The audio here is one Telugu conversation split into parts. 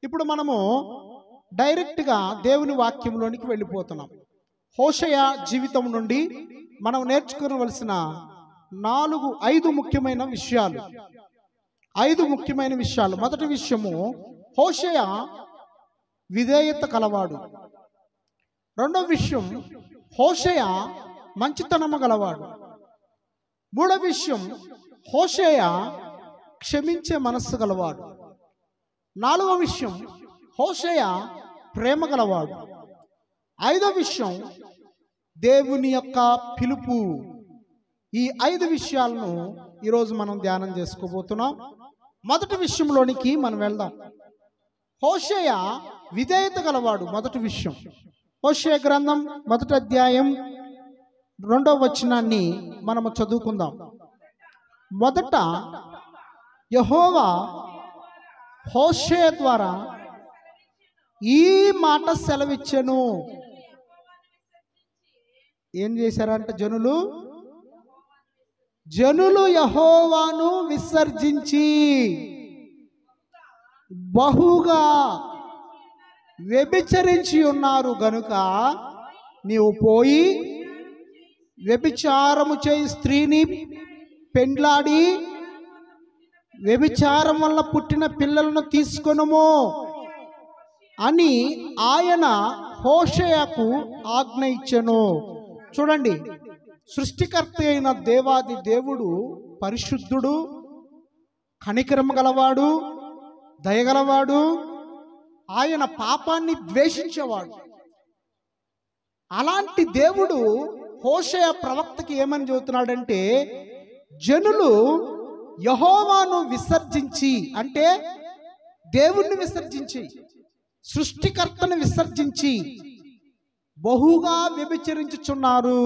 ఇప్పుడు మనము డైరెక్ట్గా దేవుని వాక్యంలోనికి వెళ్ళిపోతున్నాం. హోషేయ జీవితం నుండి మనం నేర్చుకోవలసిన 5 ముఖ్యమైన విషయాలు. 5 ముఖ్యమైన విషయాలు. మొదటి విషయము, హోషేయ విధేయత కలవాడు. రెండవ విషయం, హోషేయ మంచితనము గలవాడు. మూడవ విషయం, హోషేయ క్షమించే మనస్సు గలవాడు. 4వ విషయం, హోషేయ ప్రేమ గలవాడు. 5వ విషయం, దేవుని యొక్క పిలుపు. ఈ 5 విషయాలను ఈరోజు మనం ధ్యానం చేసుకోబోతున్నాం. మొదటి విషయంలోనికి మనం వెళ్దాం. హోషేయ విధేయత గలవాడు. మొదటి విషయం, హోషేయ గ్రంథం 1వ అధ్యాయం 2వ వచనాన్ని మనము చదువుకుందాం. మొదట యెహోవా హోషేయ ద్వారా ఈ మాట సెలవిచ్చెను. ఏం చేశారంటే జనులు యెహోవాను విసర్జించి బహుగా వ్యభిచరించి ఉన్నారు గనుక నీవు పోయి వ్యభిచారము చేయి స్త్రీని పెండ్లాడి వ్యభిచారం వల్ల పుట్టిన పిల్లలను తీసుకొనుము అని ఆయన హోషేయకు ఆజ్ఞ ఇచ్చెను. చూడండి, సృష్టికర్త అయిన దేవాది దేవుడు పరిశుద్ధుడు, కనికరము గలవాడు, దయగలవాడు. ఆయన పాపాన్ని ద్వేషించేవాడు. అలాంటి దేవుడు హోషేయ ప్రవక్తకి ఏమని చెబుతున్నాడంటే, జనులు యెహోవాను విసర్జించి, అంటే దేవుణ్ణి విసర్జించి, సృష్టికర్తను విసర్జించి బహుగా వ్యభిచరించుచున్నారు.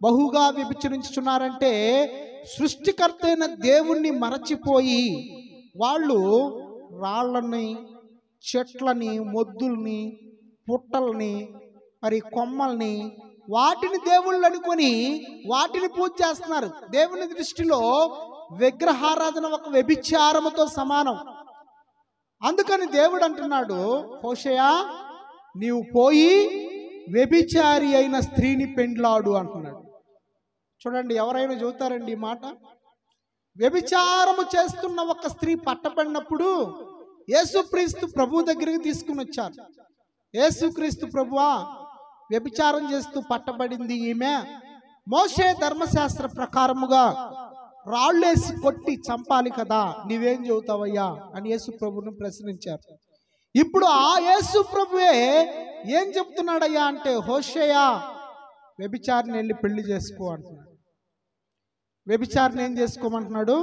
బహుగా వ్యభిచరించుచున్నారంటే సృష్టికర్త అయిన దేవుణ్ణి మరచిపోయి వాళ్ళు రాళ్ళని, చెట్లని, మొద్దుల్ని, పుట్టల్ని, మరి కొమ్మల్ని, వాటిని దేవుళ్ళు అనుకొని వాటిని పూజ చేస్తున్నారు. దేవుని దృష్టిలో విగ్రహారాధన ఒక వ్యభిచారముతో సమానం. అందుకని దేవుడు అంటున్నాడు, హోషేయ నీవు పోయి వ్యభిచారి అయిన స్త్రీని పెండ్లాడు అంటున్నాడు. చూడండి, ఎవరైనా చెబుతారండి ఈ మాట? వ్యభిచారము చేస్తున్న ఒక స్త్రీ పట్టబడినప్పుడు యేసుక్రీస్తు ప్రభు దగ్గరికి తీసుకుని వచ్చారు. యేసుక్రీస్తు ప్రభువా, వ్యభిచారం చేస్తూ పట్టబడింది ఈమె, మోషే ధర్మశాస్త్ర ప్రకారముగా రాళ్ళేసి కొట్టి చంపాలి కదా, నీవేం చెబుతావయ్యా అని యేసు ప్రభువును ప్రశ్నించారు. ఇప్పుడు ఆ యేసు ప్రభువే ఏం చెప్తున్నాడయ్యా అంటే, హోషేయ వ్యభిచారిని వెళ్ళి పెళ్లి చేసుకో అంటున్నాడు. వ్యభిచారిని ఏం చేసుకోమంటున్నాడు?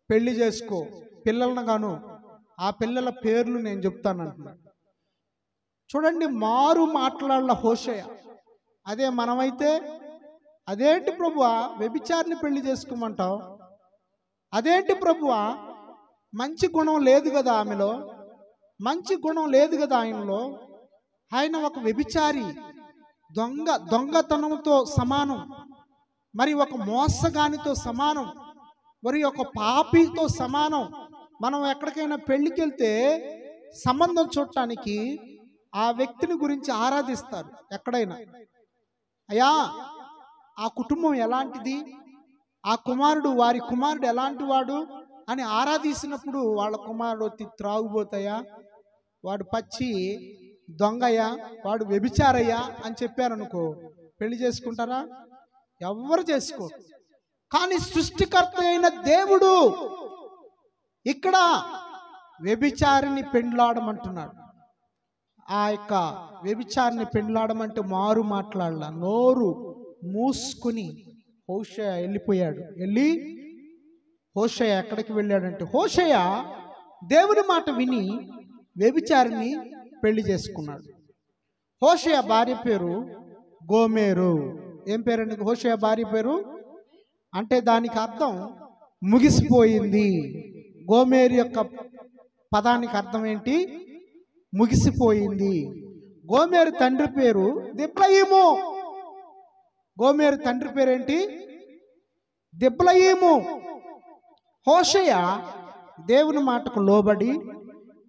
పెళ్లి చేసుకో, పిల్లలను గాను, ఆ పిల్లల పేర్లు నేను చెప్తాను అంటున్నాడు. చూడండి, మారు మాట్లాడాల హోషేయ. అదే మనమైతే, అదేంటి ప్రభువా వ్యభిచారిని పెళ్లి చేసుకోమంటావు? అదేంటి ప్రభువా, మంచి గుణం లేదు కదా ఆమెలో, మంచి గుణం లేదు కదా ఆయనలో, ఆయన ఒక వ్యభిచారి, దొంగతనంతో సమానం, మరి ఒక మోసగానితో సమానం, మరి ఒక పాపితో సమానం. మనం ఎక్కడికైనా పెళ్లికి వెళ్తే సంబంధం చూడటానికి ఆ వ్యక్తిని గురించి ఆరాధిస్తారు. ఎక్కడైనా, అయ్యా ఆ కుటుంబం ఎలాంటిది, ఆ కుమారుడు, వారి కుమారుడు ఎలాంటి వాడు అని ఆరాధించినప్పుడు వాళ్ళ కుమారుడు త్రాగుబోతాయా, వాడు పచ్చి దొంగయ్యా, వాడు వ్యభిచారయ్యా అని చెప్పారనుకో, పెళ్లి చేసుకుంటారా? ఎవ్వరు చేసుకో. కానీ సృష్టికర్త అయిన దేవుడు ఇక్కడ వ్యభిచారిని పెండ్లాడమంటున్నాడు. ఆ యొక్క వ్యభిచారిని పెండ్లాడమంటే మారు మాట్లాడాల, నోరు మూసుకుని హోషేయ వెళ్ళిపోయాడు. వెళ్ళి హోషేయ ఎక్కడికి వెళ్ళాడంటే, హోషేయ దేవుని మాట విని వ్యభిచారిని పెళ్లి చేసుకున్నాడు. హోషేయ భార్య పేరు గోమెరు. ఏం పేరండి హోషేయ భార్య పేరు? అంటే దానికి అర్థం ముగిసిపోయింది. గోమెరు యొక్క పదానికి అర్థం ఏంటి? ముగిసిపోయింది. గోమెరు తండ్రి పేరు దిబ్లయీము. గోమెరు తండ్రి పేరేంటి? దిబ్లయీము. హోషేయ దేవుని మాటకు లోబడి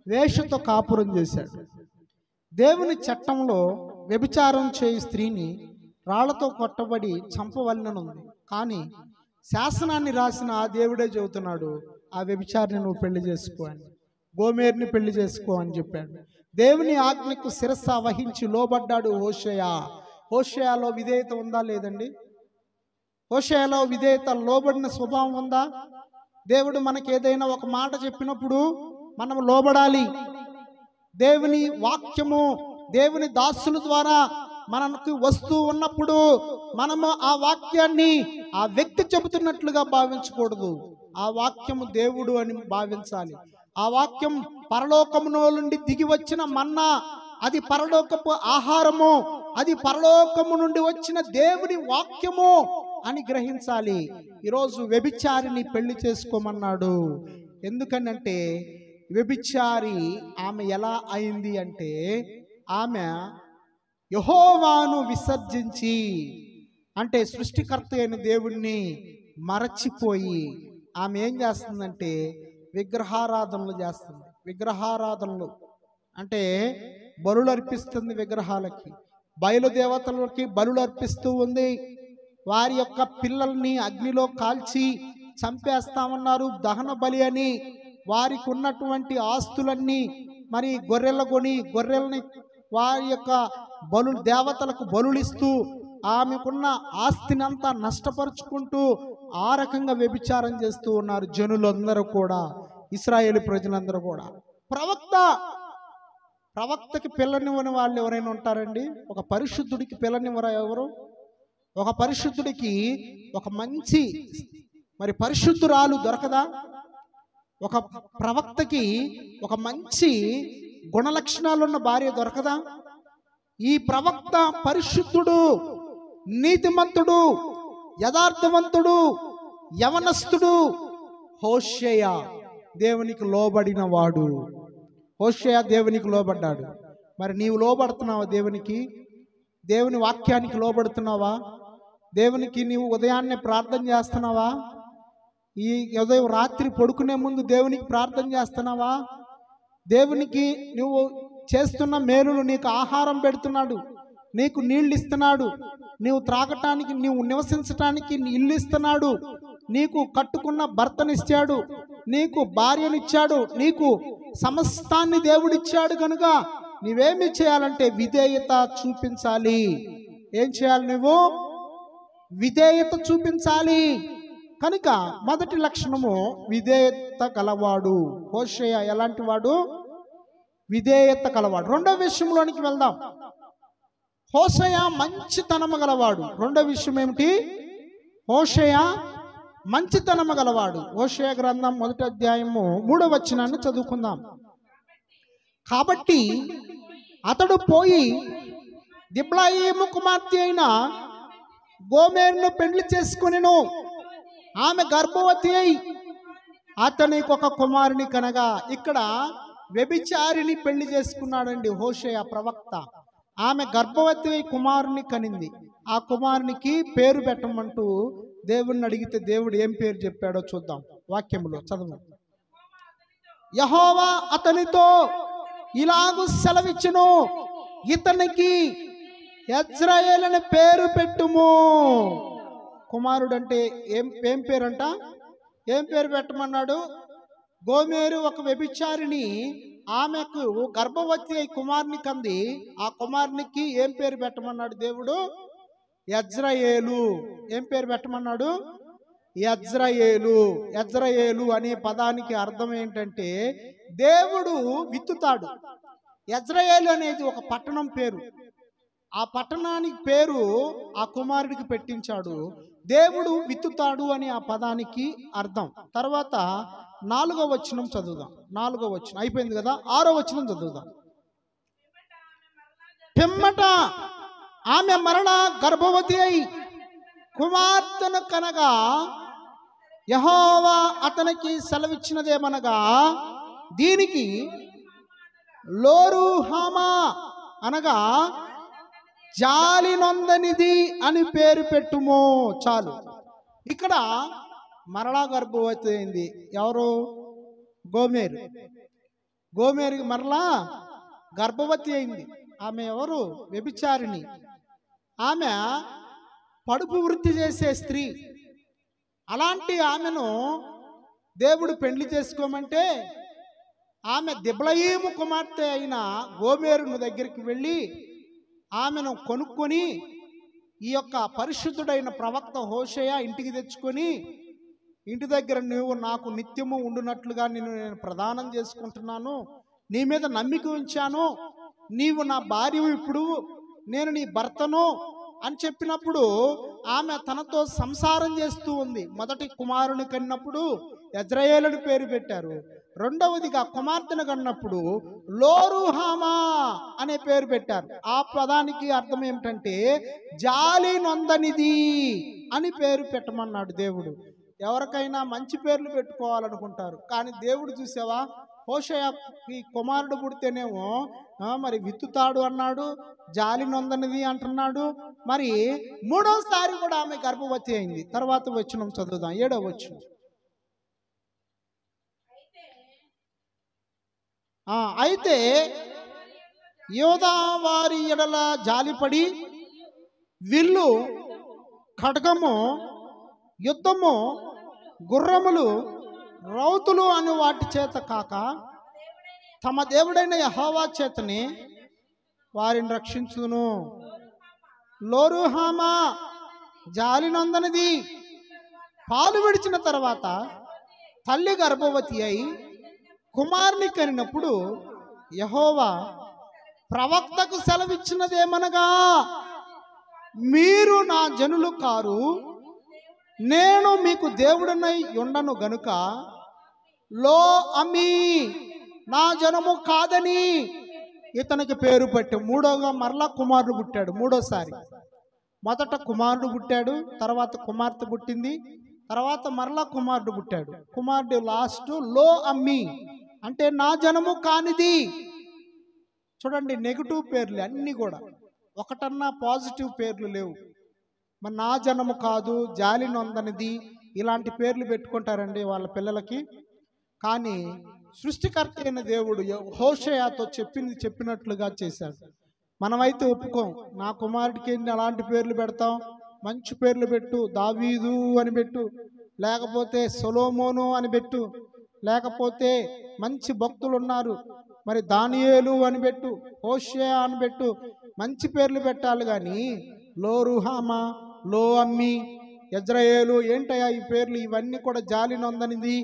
వేషతో కాపురం చేశాడు. దేవుని చట్టంలో వ్యభిచారం చేయు స్త్రీని రాళ్లతో కొట్టబడి చంపవలెననుంది. కానీ శాసనాన్ని రాసిన ఆ దేవుడే చెబుతున్నాడు, ఆ వ్యభిచారిని నువ్వు పెళ్లి చేసుకో అని, గోమేరుని పెళ్లి చేసుకో అని చెప్పాడు. దేవుని ఆజ్ఞకు శిరస్స వహించి లోబడ్డాడు హోషేయ. హోషేయలో విధేయత ఉందా లేదండి? హోషేయలో విధేయత, లోబడిన స్వభావం ఉందా? దేవుడు మనకి ఏదైనా ఒక మాట చెప్పినప్పుడు మనం లోబడాలి. దేవుని వాక్యము, దేవుని దాసుల ద్వారా మనకు వస్తూ ఉన్నప్పుడు మనము ఆ వాక్యాన్ని ఆ వ్యక్తి చెబుతున్నట్లుగా భావించకూడదు. ఆ వాక్యము దేవుడు అని భావించాలి. ఆ వాక్యం పరలోకములో నుండి దిగి వచ్చిన మన్నా, అది పరలోకపు ఆహారము, అది పరలోకము నుండి వచ్చిన దేవుని వాక్యము అని గ్రహించాలి. ఈరోజు వ్యభిచారిని పెళ్లి చేసుకోమన్నాడు. ఎందుకనంటే వ్యభిచారి ఆమె ఎలా అయింది అంటే, ఆమె యెహోవాను విసర్జించి, అంటే సృష్టికర్త అయిన దేవుణ్ణి మరచిపోయి ఆమె ఏం చేస్తుందంటే విగ్రహారాధనలు చేస్తుంది. విగ్రహారాధనలు అంటే బలులు అర్పిస్తుంది, విగ్రహాలకి, బయలుదేవతలకి బలులు అర్పిస్తూ ఉంది. వారి యొక్క పిల్లల్ని అగ్నిలో కాల్చి చంపేస్తామన్నారు, దహన బలి అని. వారికి ఉన్నటువంటి ఆస్తులన్నీ మరి గొర్రెల్ని వారి యొక్క దేవతలకు బలులిస్తూ ఆమెకున్న ఆస్తిని అంతా నష్టపరుచుకుంటూ ఆ రకంగా వ్యభిచారం చేస్తూ ఉన్నారు జనులందరూ కూడా, ఇశ్రాయేలు ప్రజలందరూ కూడా. ప్రవక్తకి పిల్లనివ్వని వాళ్ళు ఎవరైనా ఉంటారండి? ఒక పరిశుద్ధుడికి పిల్లనివ్వరా ఎవరు? ఒక పరిశుద్ధుడికి ఒక మంచి మరి పరిశుద్ధురాలు దొరకదా? ఒక ప్రవక్తకి ఒక మంచి గుణలక్షణాలున్న భార్య దొరకదా? ఈ ప్రవక్త పరిశుద్ధుడు, నీతిమంతుడు, యథార్థవంతుడు, యవనస్తుడు హోషేయ, దేవునికి లోబడిన వాడు. హోషేయ దేవునికి లోబడ్డాడు. మరి నీవు లోబడుతున్నావా దేవునికి? దేవుని వాక్యానికి లోబడుతున్నావా? దేవునికి నీవు ఉదయాన్నే ప్రార్థన చేస్తున్నావా? ఈ ఉదయం రాత్రి పడుకునే ముందు దేవునికి ప్రార్థన చేస్తున్నావా? దేవునికి నువ్వు చేస్తున్న మేలులు, నీకు ఆహారం పెడుతున్నాడు, నీకు నీళ్ళు ఇస్తున్నాడు, నీవు త్రాగటానికి, నీవు నివసించటానికి ఇల్లు ఇస్తున్నాడు, నీకు కట్టుకున్న భర్తనిచ్చాడు, నీకు భార్యనిచ్చాడు, నీకు సమస్తాన్ని దేవుడిచ్చాడు. కనుక నీవేమి చేయాలంటే విధేయత చూపించాలి. ఏం చేయాలి? నువ్వు విధేయత చూపించాలి. కనుక మొదటి లక్షణము విధేయత గలవాడు. హోషేయ ఎలాంటి వాడు? విధేయత గలవాడు. రెండో విషయంలోనికి వెళ్దాం. హోషేయ మంచితనము గలవాడు. రెండో విషయం ఏమిటి? హోషేయ మంచితనము గలవాడు. హోషేయ గ్రంథం 1వ అధ్యాయము 3వ వచనాన్ని చదువుకుందాం. కాబట్టి అతడు పోయి దిబ్లాయిము కుమార్తె అయిన గోమెరును పెళ్లి చేసుకొనెను. ఆమె గర్భవతి అయి అతనికి ఒక కుమారుని కనగా. ఇక్కడ వ్యభిచారిని పెళ్లి చేసుకున్నాడండి హోషేయ ప్రవక్త. ఆమె గర్భవతి అయి కుమారుని కనింది. ఆ కుమారునికి పేరు పెట్టమంటూ దేవుణ్ణి అడిగితే దేవుడు ఏం పేరు చెప్పాడో చూద్దాం. వాక్యములో చదువు. యెహోవా అతనితో ఇలాగు సెలవిచ్చును, ఇతనికి యజ్రాయేలు అని పేరు పెట్టుము. కుమారుడు అంటే ఏం పేరంట? ఏం పేరు పెట్టమన్నాడు? గోమెరు ఒక వ్యభిచారిని, ఆమెకు గర్భవతి అయి కుమారుని కంది. ఆ కుమారునికి ఏం పేరు పెట్టమన్నాడు దేవుడు? యజ్రాయేలు. ఏం పేరు పెట్టమన్నాడు? యజ్రాయేలు. యజ్రాయేలు అనే పదానికి అర్థం ఏంటంటే దేవుడు విత్తుతాడు. యజ్రాయేలు అనేది ఒక పట్టణం పేరు. ఆ పట్టణానికి పేరు ఆ కుమారుడికి పెట్టించాడు. దేవుడు విత్తుతాడు అని ఆ పదానికి అర్థం. తర్వాత 4వ వచనం చదువుదాం. 4వ వచనం అయిపోయింది కదా, 6వ వచనం చదువుదాం. పిమ్మట ఆమె మరణ గర్భవతి అయి కుమార్తెను కనగా యెహోవా అతనికి సెలవిచ్చినదేమనగా, దీనికి లోరుహామా అనగా జాలి నొందనిది అని పేరు పెట్టుము. చాలు. ఇక్కడ మరలా గర్భవతి అయింది. ఎవరు? గోమేరు. గోమేరుకి మరలా గర్భవతి అయింది. ఆమె ఎవరు? వ్యభిచారిణి. ఆమె పడుపు వృత్తి చేసే స్త్రీ. అలాంటి ఆమెను దేవుడు పెళ్లి చేసుకోమంటే ఆమె దిబ్లయీము కుమార్తె అయిన గోమేరును దగ్గరికి వెళ్ళి ఆమెను కొనుక్కొని ఈ యొక్క పరిశుద్ధుడైన ప్రవక్త హోషేయ ఇంటికి తెచ్చుకొని, ఇంటి దగ్గర నువ్వు నాకు నిత్యము ఉండునట్లుగా నేను ప్రదానం చేసుకుంటున్నాను, నీ మీద నమ్మిక ఉంచాను, నీవు నా భార్యవు, ఇప్పుడు నేను నీ భర్తను అని చెప్పినప్పుడు ఆమె తనతో సంసారం చేస్తూ ఉంది. మొదటి కుమారుని కన్నప్పుడు యజ్రయేలుని పేరు పెట్టారు. రెండవదిగా కుమార్తెను కన్నప్పుడు లోరుహామా అనే పేరు పెట్టారు. ఆ పదానికి అర్థం ఏమిటంటే జాలి నొందనిది అని పేరు పెట్టమన్నాడు దేవుడు. ఎవరికైనా మంచి పేర్లు పెట్టుకోవాలనుకుంటారు, కానీ దేవుడు చూసావా, హోషేయకి కుమారుడు పుడితేనేమో మరి విత్తుతాడు అన్నాడు, జాలి నొందనిది అంటున్నాడు. మరి మూడోసారి కూడా ఆమె గర్భవతి అయింది. తర్వాత వచనం చదువుదాం, 7వ వచనం. అయితే యోధా వారి ఎడల జాలిపడి విల్లు, ఖడ్గము, యుద్ధము, గుర్రములు, రౌతులు అని వాటి చేత కాక తమ దేవుడైన యెహోవా చేతని వారిని రక్షించును. లోరుహామా జాలినందనిది పాలు విడిచిన తర్వాత తల్లి గర్భవతి అయి కుమారుని కనినప్పుడు యెహోవా ప్రవక్తకు సెలవిచ్చినదేమనగా, మీరు నా జనులు కారు, నేను మీకు దేవుడనై ఉండను గనుక లో అమ్మి నా జనము కాదని ఇతనికి పేరు పెట్టి మూడోగా మరలా కుమారుడు పుట్టాడు. మూడోసారి మొదట కుమారుడు పుట్టాడు, తర్వాత కుమార్తె పుట్టింది, తర్వాత మరలా కుమారుడు పుట్టాడు. కుమారుడు లాస్ట్ లో అమ్మి అంటే నా జనము కానిది. చూడండి, నెగిటివ్ పేర్లు అన్నీ కూడా, ఒకటన్నా పాజిటివ్ పేర్లు లేవు. మరి నా జనము కాదు, జాలి నొందనిది ఇలాంటి పేర్లు పెట్టుకుంటారండి వాళ్ళ పిల్లలకి. కానీ సృష్టికర్త అయిన దేవుడు హోషేయతో చెప్పినట్లుగా చేశాడు. మనమైతే ఒప్పుకోం. నా కుమారుడికి అలాంటి పేర్లు పెడతాం, మంచి పేర్లు పెట్టు, దావీదు అని పెట్టు, లేకపోతే సొలొమోను అని పెట్టు, లేకపోతే మంచి భక్తులు ఉన్నారు మరి దానియేలు అని పెట్టు, హోషేయ అని పెట్టు, మంచి పేర్లు పెట్టాలి. కానీ లోరుహామా, లో అమ్మి, యజ్రయేలు ఏంటయ్యా ఈ పేర్లు? ఇవన్నీ కూడా జాలి నొందనిది,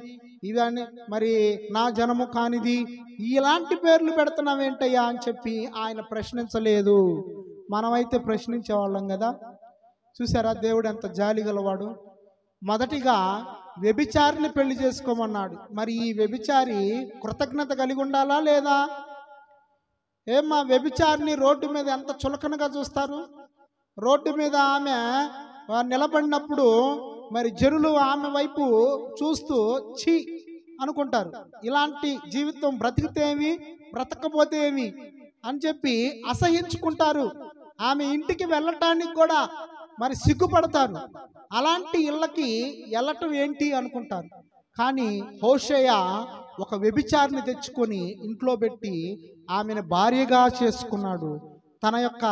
ఇవన్నీ మరి నా జనము కానిది, ఇలాంటి పేర్లు పెడుతున్నావేంటయ్యా అని చెప్పి ఆయన ప్రశ్నించలేదు. మనమైతే ప్రశ్నించేవాళ్ళం కదా. చూసారా దేవుడు ఎంత జాలి గలవాడు. మొదటిగా వ్యభిచారిని పెళ్లి చేసుకోమన్నాడు. మరి ఈ వ్యభిచారి కృతజ్ఞత కలిగి ఉండాలా లేదా? ఏమ్మా, వ్యభిచారిని రోడ్డు మీద ఎంత చులకనగా చూస్తారు. రోడ్డు మీద ఆమె నిలబడినప్పుడు మరి జనులు ఆమె వైపు చూస్తూ ఛీ అనుకుంటారు. ఇలాంటి జీవితం బ్రతికితే ఏమి, బ్రతకపోతే ఏమి అని చెప్పి అసహించుకుంటారు. ఆమె ఇంటికి వెళ్ళటానికి కూడా మరి సిగ్గుపడతారు. అలాంటి ఇళ్ళకి వెళ్ళటం ఏంటి అనుకుంటారు. కానీ హోషేయ ఒక వ్యభిచారిని తెచ్చుకొని ఇంట్లో పెట్టి ఆమెను భార్యగా చేసుకున్నాడు. తన యొక్క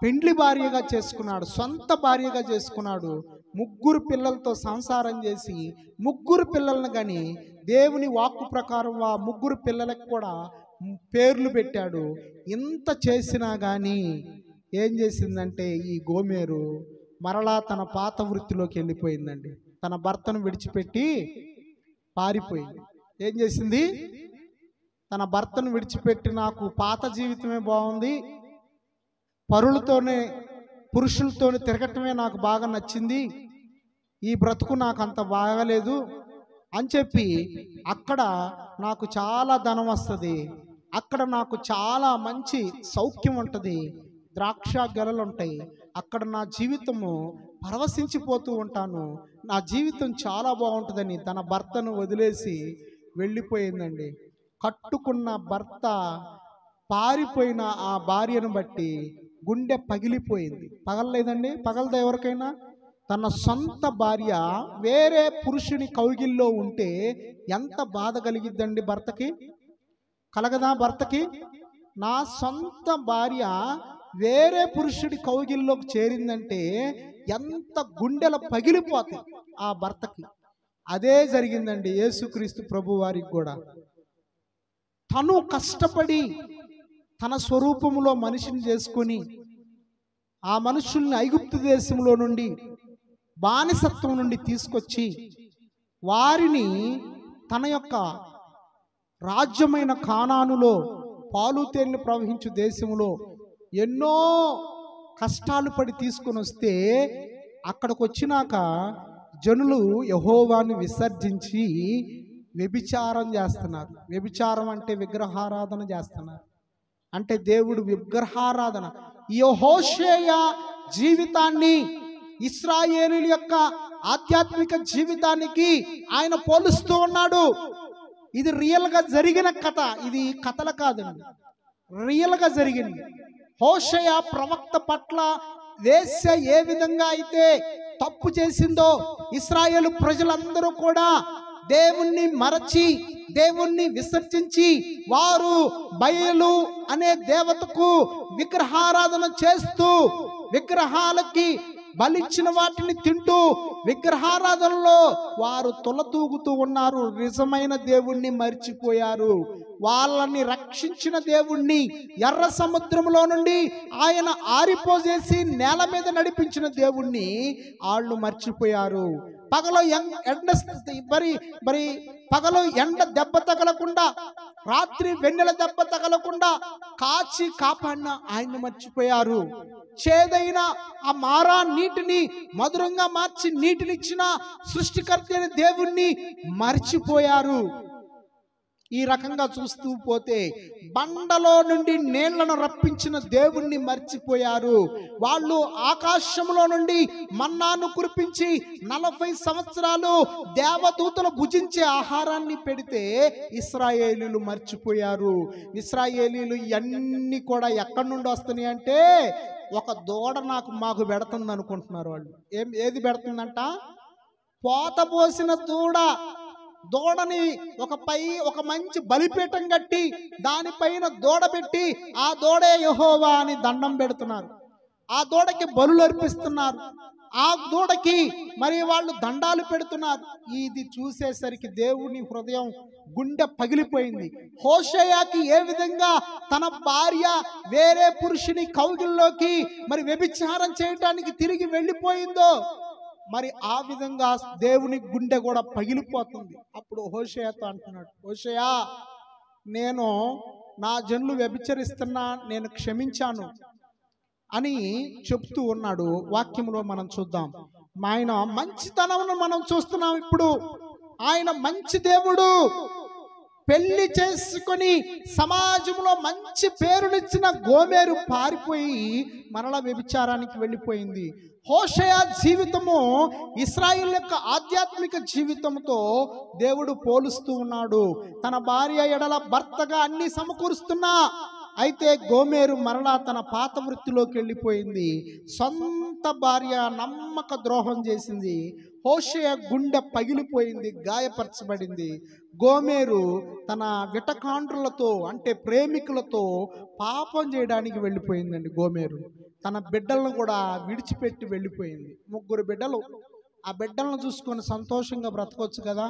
పెండ్లి భార్యగా చేసుకున్నాడు, సొంత భార్యగా చేసుకున్నాడు. 3 పిల్లలతో సంసారం చేసి 3 పిల్లలను కానీ దేవుని వాక్కు ప్రకారం ఆ 3 పిల్లలకు కూడా పేర్లు పెట్టాడు. ఇంత చేసినా కానీ ఏం చేసిందంటే ఈ గోమేరు మరలా తన పాత వృత్తిలోకి వెళ్ళిపోయిందండి. తన భర్తను విడిచిపెట్టి పారిపోయింది. ఏం చేసింది? తన భర్తను విడిచిపెట్టి నాకు పాత జీవితమే బాగుంది, పరులతోనే పురుషులతోనే తిరగటమే నాకు బాగా నచ్చింది, ఈ బ్రతుకు నాకు అంత బాగలేదు అని చెప్పి అక్కడ నాకు చాలా ధనం వస్తుంది, అక్కడ నాకు చాలా మంచి సౌఖ్యం ఉంటుంది, ద్రాక్ష గెలలు ఉంటాయి, అక్కడ నా జీవితము పరవశించిపోతూ ఉంటాను, నా జీవితం చాలా బాగుంటుందని తన భర్తను వదిలేసి వెళ్ళిపోయిందండి. కట్టుకున్న భర్త పారిపోయిన ఆ భార్యను బట్టి గుండె పగిలిపోయింది. పగలలేదండి? పగలదా ఎవరికైనా? తన సొంత భార్య వేరే పురుషుని కౌగిల్లో ఉంటే ఎంత బాధ కలిగిద్దండి భర్తకి? కలగదా భర్తకి? నా సొంత భార్య వేరే పురుషుడి కౌగిల్లోకి చేరిందంటే ఎంత గుండెల పగిలిపోతాయి ఆ భర్తకి. అదే జరిగిందండి యేసుక్రీస్తు ప్రభు వారికి కూడా. తను కష్టపడి తన స్వరూపంలో మనిషిని చేసుకొని ఆ మనుషుల్ని ఐగుప్తు దేశంలో నుండి, బానిసత్వం నుండి తీసుకొచ్చి వారిని తన యొక్క రాజ్యమైన కానానులో, పాలు తేనెలు ప్రవహించు దేశంలో ఎన్నో కష్టాలు పడి తీసుకొని వస్తే అక్కడికి వచ్చినాక జనులు యెహోవాను విసర్జించి వ్యభిచారం చేస్తున్నారు. వ్యభిచారం అంటే విగ్రహారాధన చేస్తున్నారు. అంటే దేవుడు విగ్రహారాధన. యెహోషేయ జీవితాన్ని ఇశ్రాయేలీయుల యొక్క ఆధ్యాత్మిక జీవితానికి ఆయన పోలుస్తూ ఉన్నాడు. ఇది రియల్గా జరిగిన కథ, ఇది కథలు కాదండి, రియల్గా జరిగింది. హోషేయ ప్రవక్త పట్ల వేశ్య ఏ విధంగా అయితే తప్పు చేసిందో ఇశ్రాయేలు ప్రజలందరూ కూడా దేవుణ్ణి మరచి, దేవుణ్ణి విసర్జించి వారు బయలు అనే దేవతకు విగ్రహారాధన చేస్తూ, విగ్రహాలకి బలిచ్చిన వాటిని తింటూ విగ్రహారాధనలో వారు తొలతూగుతూ ఉన్నారు. నిజమైన దేవుణ్ణి మర్చిపోయారు. వాళ్ళని రక్షించిన దేవుణ్ణి, ఎర్ర సముద్రంలో నుండి ఆయన ఆరిపోజేసి నేల మీద నడిపించిన దేవుణ్ణి వాళ్ళు మర్చిపోయారు. పగలు పగలు ఎండ దెబ్బ తగలకుండా, రాత్రి వెన్నెల దెబ్బ తగలకుండా కాచి కాపాడిన ఆయన్ని మర్చిపోయారు. చేదైన ఆ మారా నీటిని మధురంగా మార్చి నీటినిచ్చిన సృష్టికర్త అయిన దేవుణ్ణి మర్చిపోయారు. ఈ రకంగా చూస్తూ పోతే బండలో నుండి నీళ్లను రప్పించిన దేవుణ్ణి మర్చిపోయారు. వాళ్ళు ఆకాశంలో నుండి మన్నాను కురిపించి 40 సంవత్సరాలు దేవదూతలు భుజించే ఆహారాన్ని పెడితే ఇశ్రాయేలీయులు మర్చిపోయారు. ఇశ్రాయేలీయులు ఇవన్నీ కూడా ఎక్కడి నుండి వస్తున్నాయి అంటే, ఒక దూడ మాకు పెడుతుంది అనుకుంటున్నారు వాళ్ళు. ఏది పెడుతుందంట? పోత పోసిన దూడని ఒక మంచి బలిపీఠం కట్టి దానిపైన దూడ పెట్టి ఆ దూడే యెహోవా అని దండం పెడుతున్నారు. ఆ దూడకి బలులు అర్పిస్తున్నారు. ఆ దూడకి మరి వాళ్ళు దండాలు పెడుతున్నారు. ఇది చూసేసరికి దేవుని హృదయం గుండె పగిలిపోయింది. హోషేయకి ఏ విధంగా తన భార్య వేరే పురుషుని కౌగిల్లోకి మరి వ్యభిచారం చేయటానికి తిరిగి వెళ్ళిపోయిందో, మరి ఆ విధంగా దేవుని గుండె కూడా పగిలిపోతుంది. అప్పుడు హోషేయతో అంటున్నాడు, హోషేయ, నేను నా జనులు వ్యభిచరిస్తున్నా, నేను క్షమించాను అని చెప్తూ ఉన్నాడు. వాక్యంలో మనం చూద్దాం. ఆయన మంచితనమును మనం చూస్తున్నాం. ఇప్పుడు ఆయన మంచి దేవుడు. పెళ్లి చేసుకొని సమాజంలో మంచి పేరునిచ్చిన గోమెరు పారిపోయి మరల వ్యభిచారానికి వెళ్ళిపోయింది. హోషేయ జీవితము ఇశ్రాయేలు యొక్క ఆధ్యాత్మిక జీవితంతో దేవుడు పోలుస్తూ ఉన్నాడు. తన భార్య ఎడల భర్తగా అన్ని సమకూరుస్తున్నా, అయితే గోమెరు మరలా తన పాత వృత్తిలోకి వెళ్ళిపోయింది. సొంత భార్య నమ్మక ద్రోహం చేసింది. హోషేయ గుండె పగిలిపోయింది, గాయపరచబడింది. గోమెరు తన విటకాండ్రులతో అంటే ప్రేమికులతో పాపం చేయడానికి వెళ్ళిపోయిందండి. గోమెరు తన బిడ్డలను కూడా విడిచిపెట్టి వెళ్ళిపోయింది. 3 బిడ్డలు. ఆ బిడ్డలను చూసుకొని సంతోషంగా బ్రతకొచ్చు కదా.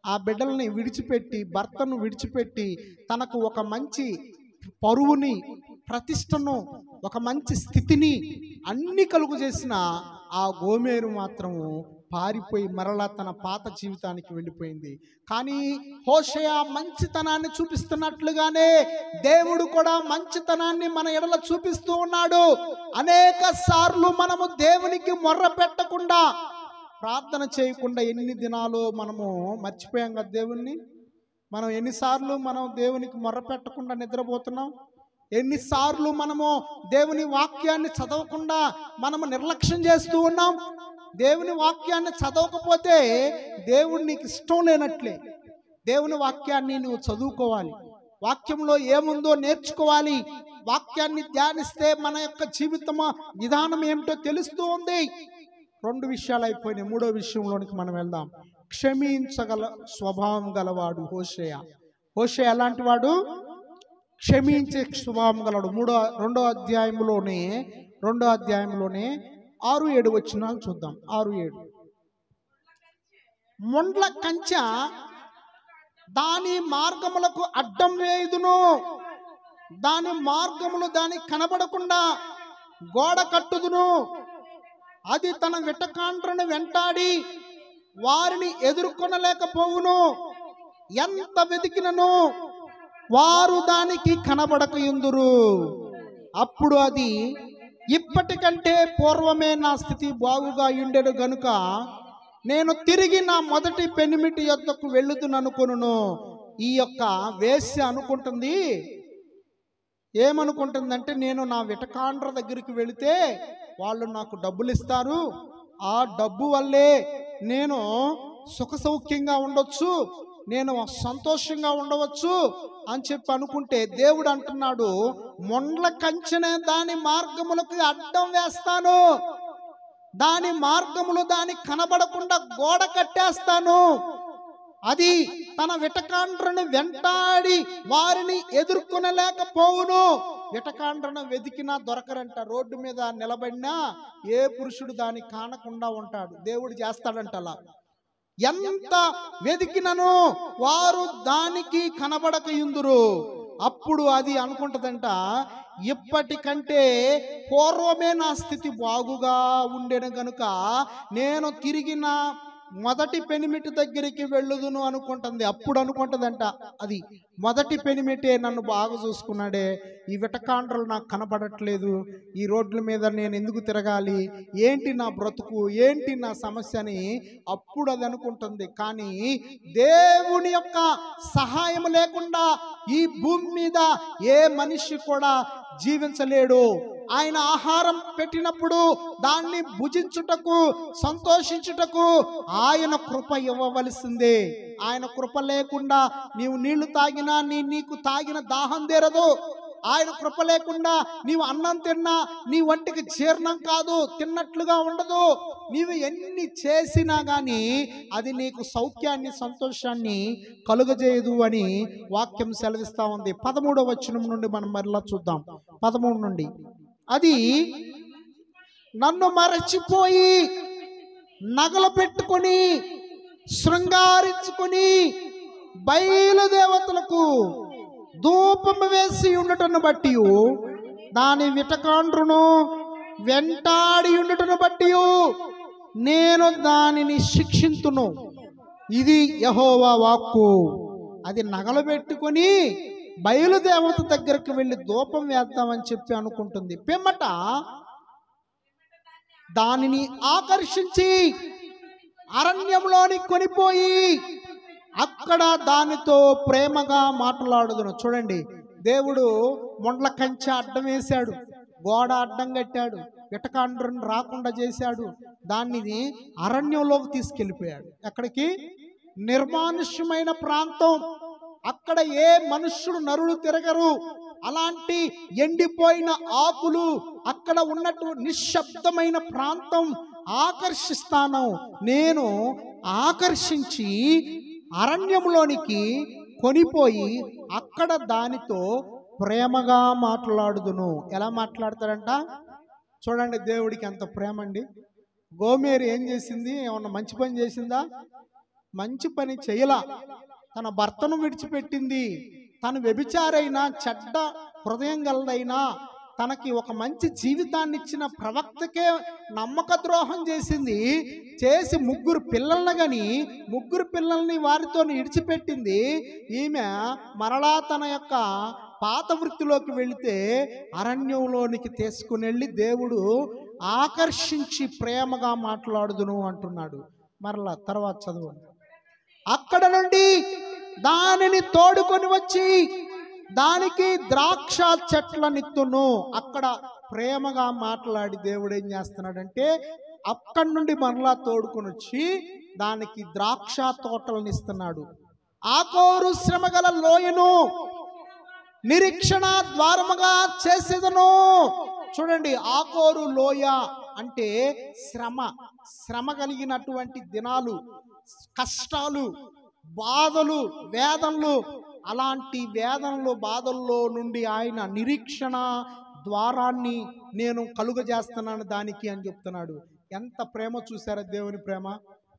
ఆ బిడ్డలని విడిచిపెట్టి, భర్తను విడిచిపెట్టి, తనకు ఒక మంచి పరువుని, ప్రతిష్టను, ఒక మంచి స్థితిని అన్ని కలుగు చేసిన ఆ గోమెరు మాత్రము పారిపోయి మరలా తన పాత జీవితానికి వెళ్ళిపోయింది. కానీ హోషేయ మంచితనాన్ని చూపిస్తున్నట్లుగానే దేవుడు కూడా మంచితనాన్ని మన ఎడల చూపిస్తూ ఉన్నాడు. అనేక సార్లు మనము దేవునికి మొర్ర పెట్టకుండా, ప్రార్థన చేయకుండా ఎన్ని దినాలు మనము మర్చిపోయాం కదా దేవుణ్ణి. మనం ఎన్నిసార్లు మనం దేవునికి మొర్ర పెట్టకుండా నిద్రపోతున్నాం. ఎన్నిసార్లు మనము దేవుని వాక్యాన్ని చదవకుండా మనము నిర్లక్ష్యం చేస్తూ ఉన్నాం. దేవుని వాక్యాన్ని చదవకపోతే దేవుడు నీకు ఇష్టం లేనట్లే. దేవుని వాక్యాన్ని నువ్వు చదువుకోవాలి. వాక్యంలో ఏముందో నేర్చుకోవాలి. వాక్యాన్ని ధ్యానిస్తే మన యొక్క జీవితం విధానం ఏమిటో తెలుస్తూ ఉంది. 2 విషయాలు అయిపోయినాయి. 3వ విషయంలోనికి మనం వెళ్దాం. క్షమించగల స్వభావం గలవాడు హోషేయ. హోషేయ ఎలాంటి వాడు? క్షమించే స్వభావం గలవాడు. 2వ అధ్యాయంలోనే 6-7 వచనాలు చూద్దాం. 6-7. ముండ్ల కంచె దాని మార్గములకు అడ్డం వేయుదును, దాని మార్గములు దానికి కనబడకుండా గోడ కట్టుదును. అది తన విటకాండ్రను వెంటాడి వారిని ఎదుర్కొనలేకపోవును. ఎంత వెతికినను వారు దానికి కనబడకయుందురు. అప్పుడు అది ఇప్పటికంటే పూర్వమే నా స్థితి బాగుగా ఉండెను గనుక నేను తిరిగి నా మొదటి పెనిమిటి యొద్దకు వెళ్ళుదుననుకొనును. ఈ యొక్క వేశ్య అనుకుంటుంది, ఏమనుకుంటుందంటే, నేను నా విటకాండ్ర దగ్గరికి వెళితే వాళ్ళు నాకు డబ్బులు ఇస్తారు, ఆ డబ్బు వల్లే నేను సుఖ సౌఖ్యంగా ఉండొచ్చు, నేను సంతోషంగా ఉండవచ్చు అని చెప్పి అనుకుంటే, దేవుడు అంటున్నాడు, ముండ్ల కంచెనే దాని మార్గములకు అడ్డం వేస్తాను, దాని మార్గములు దానికి కనబడకుండా గోడ కట్టేస్తాను. అది తన విటకాండ్రను వెంటాడి వారిని ఎదుర్కొనలేకపోవును. విటకాండ్రను వెతికినా దొరకరంట. రోడ్డు మీద నిలబడినా ఏ పురుషుడు దాన్ని కానకుండా ఉంటాడు. దేవుడు చేస్తాడంట అలా. ఎంత వెతికినను వారు దానికి కనబడకయుందురు. అప్పుడు అది అనుకుంటదంట, ఇప్పటికంటే పూర్వమే నా స్థితి బాగుగా ఉండేను గనుక నేను తిరిగి నా మొదటి పెనిమిటి దగ్గరికి వెళ్ళుదును అనుకుంటుంది. అప్పుడు అనుకుంటుందంట, అది మొదటి పెనిమిటే నన్ను బాగా చూసుకున్నాడే, ఈ విటకాండ్రలు నాకు కనబడట్లేదు, ఈ రోడ్ల మీద నేను ఎందుకు తిరగాలి, ఏంటి నా బ్రతుకు, ఏంటి నా సమస్య అని అప్పుడు అది అనుకుంటుంది. కానీ దేవుని యొక్క సహాయం లేకుండా ఈ భూమి మీద ఏ మనిషి కూడా జీవించలేడు. ఆయన ఆహారం పెట్టినప్పుడు దాన్ని భుజించుటకు, సంతోషించుటకు ఆయన కృప ఇవ్వవలసిందే. ఆయన కృప లేకుండా నీవు నీళ్లు తాగినా నీకు తాగిన దాహం తీరదు. ఆయన కృప లేకుండా నీవు అన్నం తిన్నా నీ వంటికి జీర్ణం కాదు, తిన్నట్లుగా ఉండదు. నీవు ఎన్ని చేసినా కానీ అది నీకు సౌఖ్యాన్ని, సంతోషాన్ని కలుగజేయదు అని వాక్యం సెలవిస్తా ఉంది. 13వ వచనం నుండి మనం మరలా చూద్దాం. 13 నుండి, అది నన్ను మరచిపోయి నగలు పెట్టుకొని శృంగారించుకొని బయలుదేవతలకు ధూపము వేసి ఉండటను బట్టి, దాని విటకాండ్రును వెంటాడి ఉండటను బట్టి నేను దానిని శిక్షింతును. ఇది యెహోవా వాక్కు. అది నగలు పెట్టుకొని బయలుదేవత దగ్గరికి వెళ్ళి ధూపం వేద్దామని చెప్పి అనుకుంటుంది. పిమ్మట దానిని ఆకర్షించి అరణ్యంలోని కొనిపోయి అక్కడ దానితో ప్రేమగా మాట్లాడుదును. చూడండి, దేవుడు ముండ్ల కంచె అడ్డం వేశాడు, గోడ అడ్డం కట్టాడు, విటకాండ్రను రాకుండా చేశాడు, దాన్ని అరణ్యంలోకి తీసుకెళ్ళిపోయాడు. ఎక్కడికి? నిర్మానుష్యమైన ప్రాంతం. అక్కడ ఏ మనుష్యుడు నరులు తిరగరు. అలాంటి ఎండిపోయిన ఆకులు, అక్కడ ఉన్నట్టు నిశ్శబ్దమైన ప్రాంతం ఆకర్షిస్తాను. నేను ఆకర్షించి అరణ్యంలోనికి కొనిపోయి అక్కడ దానితో ప్రేమగా మాట్లాడుదును. ఎలా మాట్లాడతాడంట? చూడండి, దేవుడికి ఎంత ప్రేమ అండి. గోమేరు ఏం చేసింది? ఏమన్నా మంచి పని చేసిందా? మంచి పని చేయలా. తన భర్తను విడిచిపెట్టింది. తను వ్యభిచారైనా, చెడ్డ హృదయం గలదైనా, తనకి ఒక మంచి జీవితాన్ని ఇచ్చిన ప్రవక్తకే నమ్మక ద్రోహం చేసింది. చేసి 3 పిల్లల్ని కానీ 3 పిల్లల్ని వారితో విడిచిపెట్టింది. ఈమె మరలా తన యొక్క పాత వృత్తిలోకి వెళితే అరణ్యంలోనికి తీసుకుని వెళ్ళి దేవుడు ఆకర్షించి ప్రేమగా మాట్లాడుదును అంటున్నాడు. మరలా తర్వాత చదువు. అక్కడ నుండి దానిని తోడుకొని వచ్చి దానికి ద్రాక్ష చెట్లనిత్తును. అక్కడ ప్రేమగా మాట్లాడి దేవుడు ఏం చేస్తున్నాడంటే, అక్కడి నుండి మరలా తోడుకొని వచ్చి దానికి ద్రాక్ష తోటలను ఇస్తున్నాడు. ఆకోరు శ్రమగల లోయను నిరీక్షణ ద్వారముగా చేసేదను. చూడండి, ఆకోరు లోయ అంటే శ్రమ, శ్రమ కలిగినటువంటి దినాలు, కష్టాలు, బాధలు, వేదనలు, అలాంటి వేదనలు, బాధల్లో నుండి ఆయన నిరీక్షణ ద్వారాన్ని నేను కలుగజేస్తున్నాను దానికి అని చెప్తున్నాడు. ఎంత ప్రేమ చూసారా దేవుని ప్రేమ!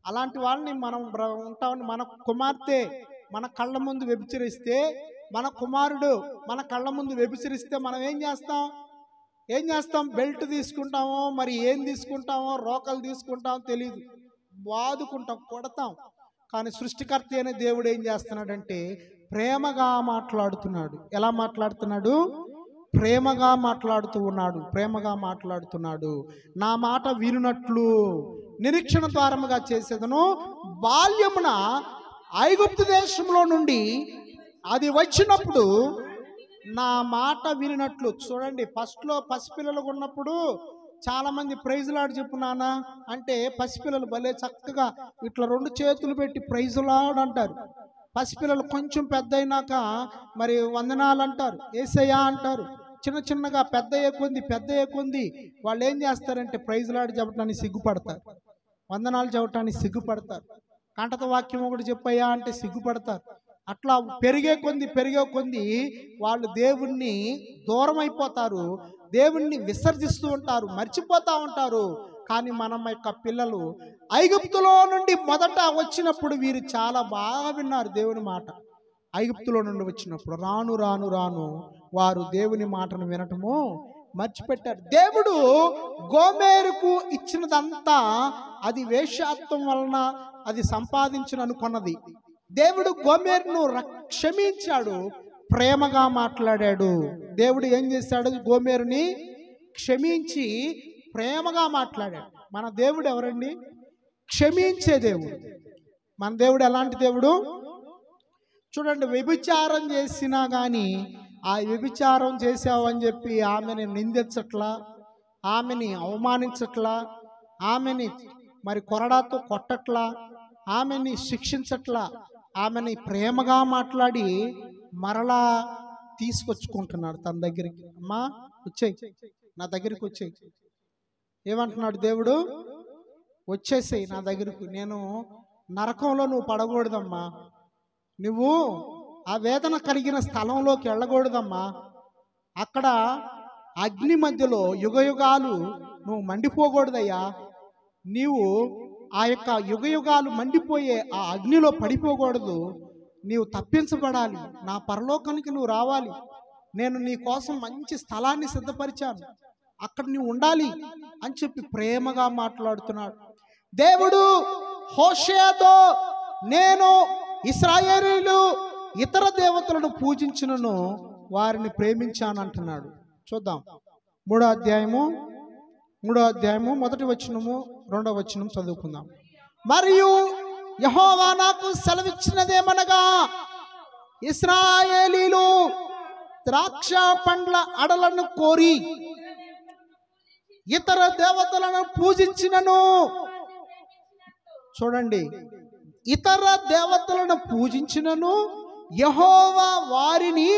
అలాంటి వాళ్ళని మనం ఉంటామని, మన కుమార్తె మన కళ్ళ ముందు వ్యభిచరిస్తే, మన కుమారుడు మన కళ్ళ ముందు వ్యభిచరిస్తే మనం ఏం చేస్తాం? బెల్ట్ తీసుకుంటామో, మరి ఏం తీసుకుంటామో, రోకలు తీసుకుంటామో తెలియదు, బాదుకుంటాం, కొడతాం. కానీ సృష్టికర్త అయిన దేవుడు ఏం చేస్తున్నాడంటే ప్రేమగా మాట్లాడుతున్నాడు. ఎలా మాట్లాడుతున్నాడు? ప్రేమగా మాట్లాడుతున్నాడు. నా మాట వినునట్లు నిరీక్షణ ద్వారముగా చేసేదను. బాల్యమున ఐగుప్తు దేశంలో నుండి అది వచ్చినప్పుడు నా మాట వినినట్లు. చూడండి, ఫస్ట్లో పసిపిల్లలుగా ఉన్నప్పుడు చాలామంది ప్రైజ్ లాడ్ చెప్పు నాన్న అంటే పసిపిల్లలు భలే చక్కగా ఇట్లా 2 చేతులు పెట్టి ప్రైజ్ లాడ్ అంటారు. పసిపిల్లలు కొంచెం పెద్ద అయినాక మరి వందనాలు అంటారు, యేసయ్యా అంటారు. చిన్నగా పెద్ద కొంది వాళ్ళు ఏం చేస్తారంటే ప్రైజ్ లాడ్ చెప్పడానికి సిగ్గుపడతారు, వందనాలు చెప్పడానికి సిగ్గుపడతారు, కంటత వాక్యం ఒకటి చెప్పయ్యా అంటే సిగ్గుపడతారు. అట్లా పెరిగే కొంది వాళ్ళు దేవుణ్ణి దూరం అయిపోతారు, దేవుణ్ణి విసర్జిస్తూ ఉంటారు, మర్చిపోతూ ఉంటారు. కానీ మన యొక్క పిల్లలు ఐగుప్తులో నుండి మొదట వచ్చినప్పుడు వీరు చాలా బాగా విన్నారు దేవుని మాట. ఐగుప్తులో నుండి వచ్చినప్పుడు రాను వారు దేవుని మాటను వినటము మర్చిపెట్టారు. దేవుడు గోమెరుకు ఇచ్చినదంతా అది వేశ్యాత్వం వలన అది సంపాదించును అనుకున్నది. దేవుడు గోమెరును క్షమించాడు, ప్రేమగా మాట్లాడాడు. దేవుడు ఏం చేశాడు? గోమెరుని క్షమించి ప్రేమగా మాట్లాడాడు. మన దేవుడు ఎవరండి? క్షమించే దేవుడు. మన దేవుడు ఎలాంటి దేవుడు? చూడండి, వ్యభిచారం చేసినా కానీ ఆ వ్యభిచారం చేసావని చెప్పి ఆమెని నిందించట్లా, ఆమెని అవమానించట్లా, ఆమెని మరి కొరడాతో కొట్టట్లా, ఆమెని శిక్షించట్లా, ఆమెని ప్రేమగా మాట్లాడి మరలా తీసుకొచ్చుకుంటున్నాడు తన దగ్గరికి. అమ్మా వచ్చేయి, నా దగ్గరికి వచ్చేయి. ఏమంటున్నాడు దేవుడు? వచ్చేసేయి నా దగ్గరకు, నేను నరకంలో నువ్వు పడకూడదమ్మా, నువ్వు ఆ వేదన కలిగిన స్థలంలోకి వెళ్ళకూడదమ్మా, అక్కడ అగ్ని మధ్యలో యుగయుగాలు నువ్వు మండిపోకూడదయ్యా, నీవు ఆ యొక్క యుగయుగాలు మండిపోయే ఆ అగ్నిలో పడిపోకూడదు, నీవు తప్పించబడాలి, నా పరలోకానికి నువ్వు రావాలి, నేను నీ కోసం మంచి స్థలాన్ని సిద్ధపరిచాను, అక్కడ నువ్వు ఉండాలి అని చెప్పి ప్రేమగా మాట్లాడుతున్నాడు దేవుడు. హోషేయతో నేను ఇశ్రాయేలీయులు ఇతర దేవతలను పూజించినను వారిని ప్రేమించాను అంటున్నాడు. చూద్దాం, 3వ అధ్యాయము 1వ వచనము 2వ వచనం చదువుకుందాం. మరియు యెహోవా నాకు సెలవిచ్చినదేమనగా, ఇశ్రాయేలీయులు ద్రాక్ష పండ్ల అడలను కోరి ఇతర దేవతలను పూజించినను. చూడండి, ఇతర దేవతలను పూజించినను యెహోవా వారిని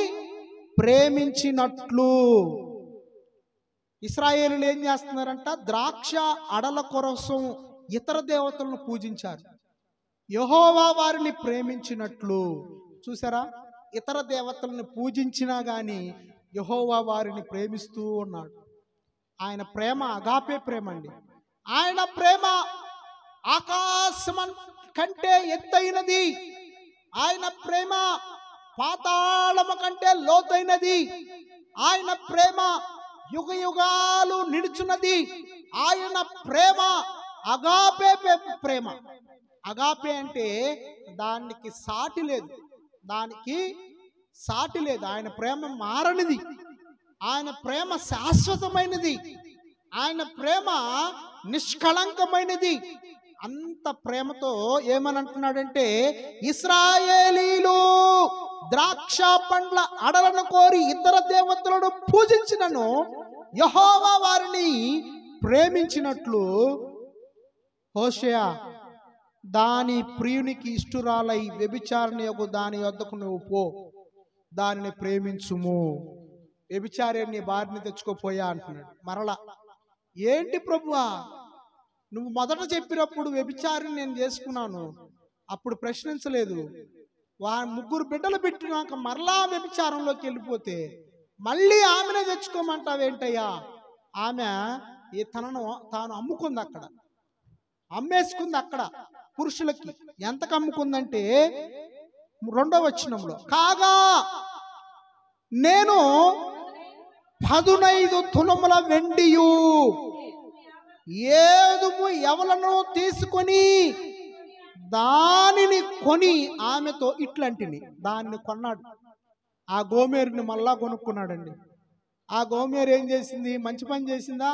ప్రేమించినట్లు. ఇశ్రాయేలీయులు ఏం చేస్తున్నారంట? ద్రాక్ష అడల కోసం ఇతర దేవతలను పూజించారు, యెహోవా వారిని ప్రేమించినట్లు. చూసారా, ఇతర దేవతలను పూజించినా కానీ యెహోవా వారిని ప్రేమిస్తూ ఉన్నాడు. ఆయన ప్రేమ అగాపే ప్రేమ అండి. ఆయన ప్రేమ ఆకాశం కంటే ఎత్తైనది, ఆయన ప్రేమ పాతాళము కంటే లోతైనది, ఆయన ప్రేమ యుగయుగాలు నిలుచున్నది, ఆయన ప్రేమ అగాపే ప్రేమ. అగాపే అంటే దానికి సాటి లేదు, ఆయన ప్రేమ మారనిది, ఆయన ప్రేమ శాశ్వతమైనది, ఆయన ప్రేమ నిష్కళంకమైనది. అంత ప్రేమతో ఏమని అంటున్నాడంటే, ఇశ్రాయేలీయులు ద్రాక్ష పండ్ల అడలను కోరి ఇతర దేవతలను పూజించినను యెహోవా వారిని ప్రేమించినట్లు. హోషేయ దాని ప్రియునికి ఇష్టురాలై వ్యభిచారిణి దాని వద్దకు నువ్వు పో, దానిని ప్రేమించుము, వ్యభిచారిణి భార్యని తెచ్చుకోపోయా అంటున్నాడు. మరలా ఏంటి ప్రభువా, నువ్వు మొదట చెప్పినప్పుడు వ్యభిచారిని నేను చేసుకున్నాను, అప్పుడు ప్రశ్నించలేదు. ముగ్గురు బిడ్డలు పెట్టినాక మరలా వ్యభిచారంలోకి వెళ్ళిపోతే మళ్ళీ ఆమెనే తెచ్చుకోమంటావేంటయ్యా? ఆమె తాను అమ్ముకుంది, అక్కడ అమ్మేసుకుంది. అక్కడ పురుషులకి ఎంతకు అమ్ముకుందంటే 2వ వచనంలో, కాగా నేను 15 తులముల వెండియు 7 యవలను తీసుకొని దానిని కొని ఆమెతో ఇట్లాంటిని దాన్ని కొన్నాడు. ఆ గోమేరుని మళ్ళా కొనుక్కున్నాడండి. ఆ గోమేరు ఏం చేసింది? మంచి పని చేసిందా?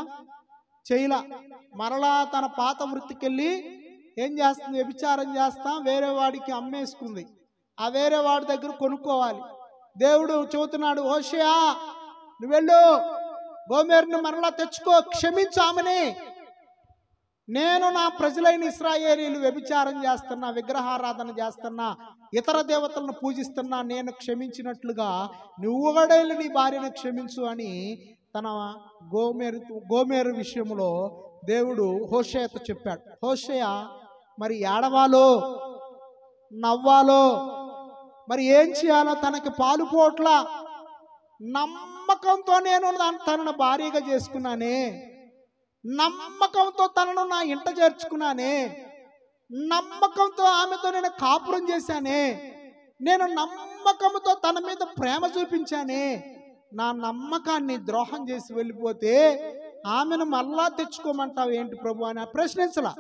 చేయలా. మరలా తన పాత వృత్తికెళ్ళి ఏం చేస్తుంది? వ్యభిచారం చేస్తాం, వేరే వాడికి అమ్మేసుకుంది. ఆ వేరే వాడి దగ్గర కొనుక్కోవాలి. దేవుడు చెబుతున్నాడు, హోషేయా నువ్వు వెళ్ళు, గోమేరుని మరలా తెచ్చుకో, క్షమించు ఆమెని. నేను నా ప్రజలైన ఇశ్రాయేలీయులు వ్యభిచారం చేస్తున్నా, విగ్రహారాధన చేస్తున్నా, ఇతర దేవతలను పూజిస్తున్నా, నేను క్షమించినట్లుగా నువ్వు కూడా నీ భార్యను క్షమించు అని తన గోమేరు విషయంలో దేవుడు హోషేయతో చెప్పాడు. హోషేయ మరి ఏడవాలో నవ్వాలో మరి ఏం చేయాలో తనకి పాలు పోట్ల. నమ్మకంతో నేను తనను భార్యగా చేసుకున్నానే, నమ్మకంతో తనను నా ఇంట చేర్చుకున్నానే, నమ్మకంతో ఆమెతో నేను కాపురం చేశానే, నేను నమ్మకంతో తన మీద ప్రేమ చూపించానే, నా నమ్మకాన్ని ద్రోహం చేసి వెళ్ళిపోతే ఆమెను మళ్ళా తెచ్చుకోమంటావు ఏంటి ప్రభు అని ప్రశ్నించలా.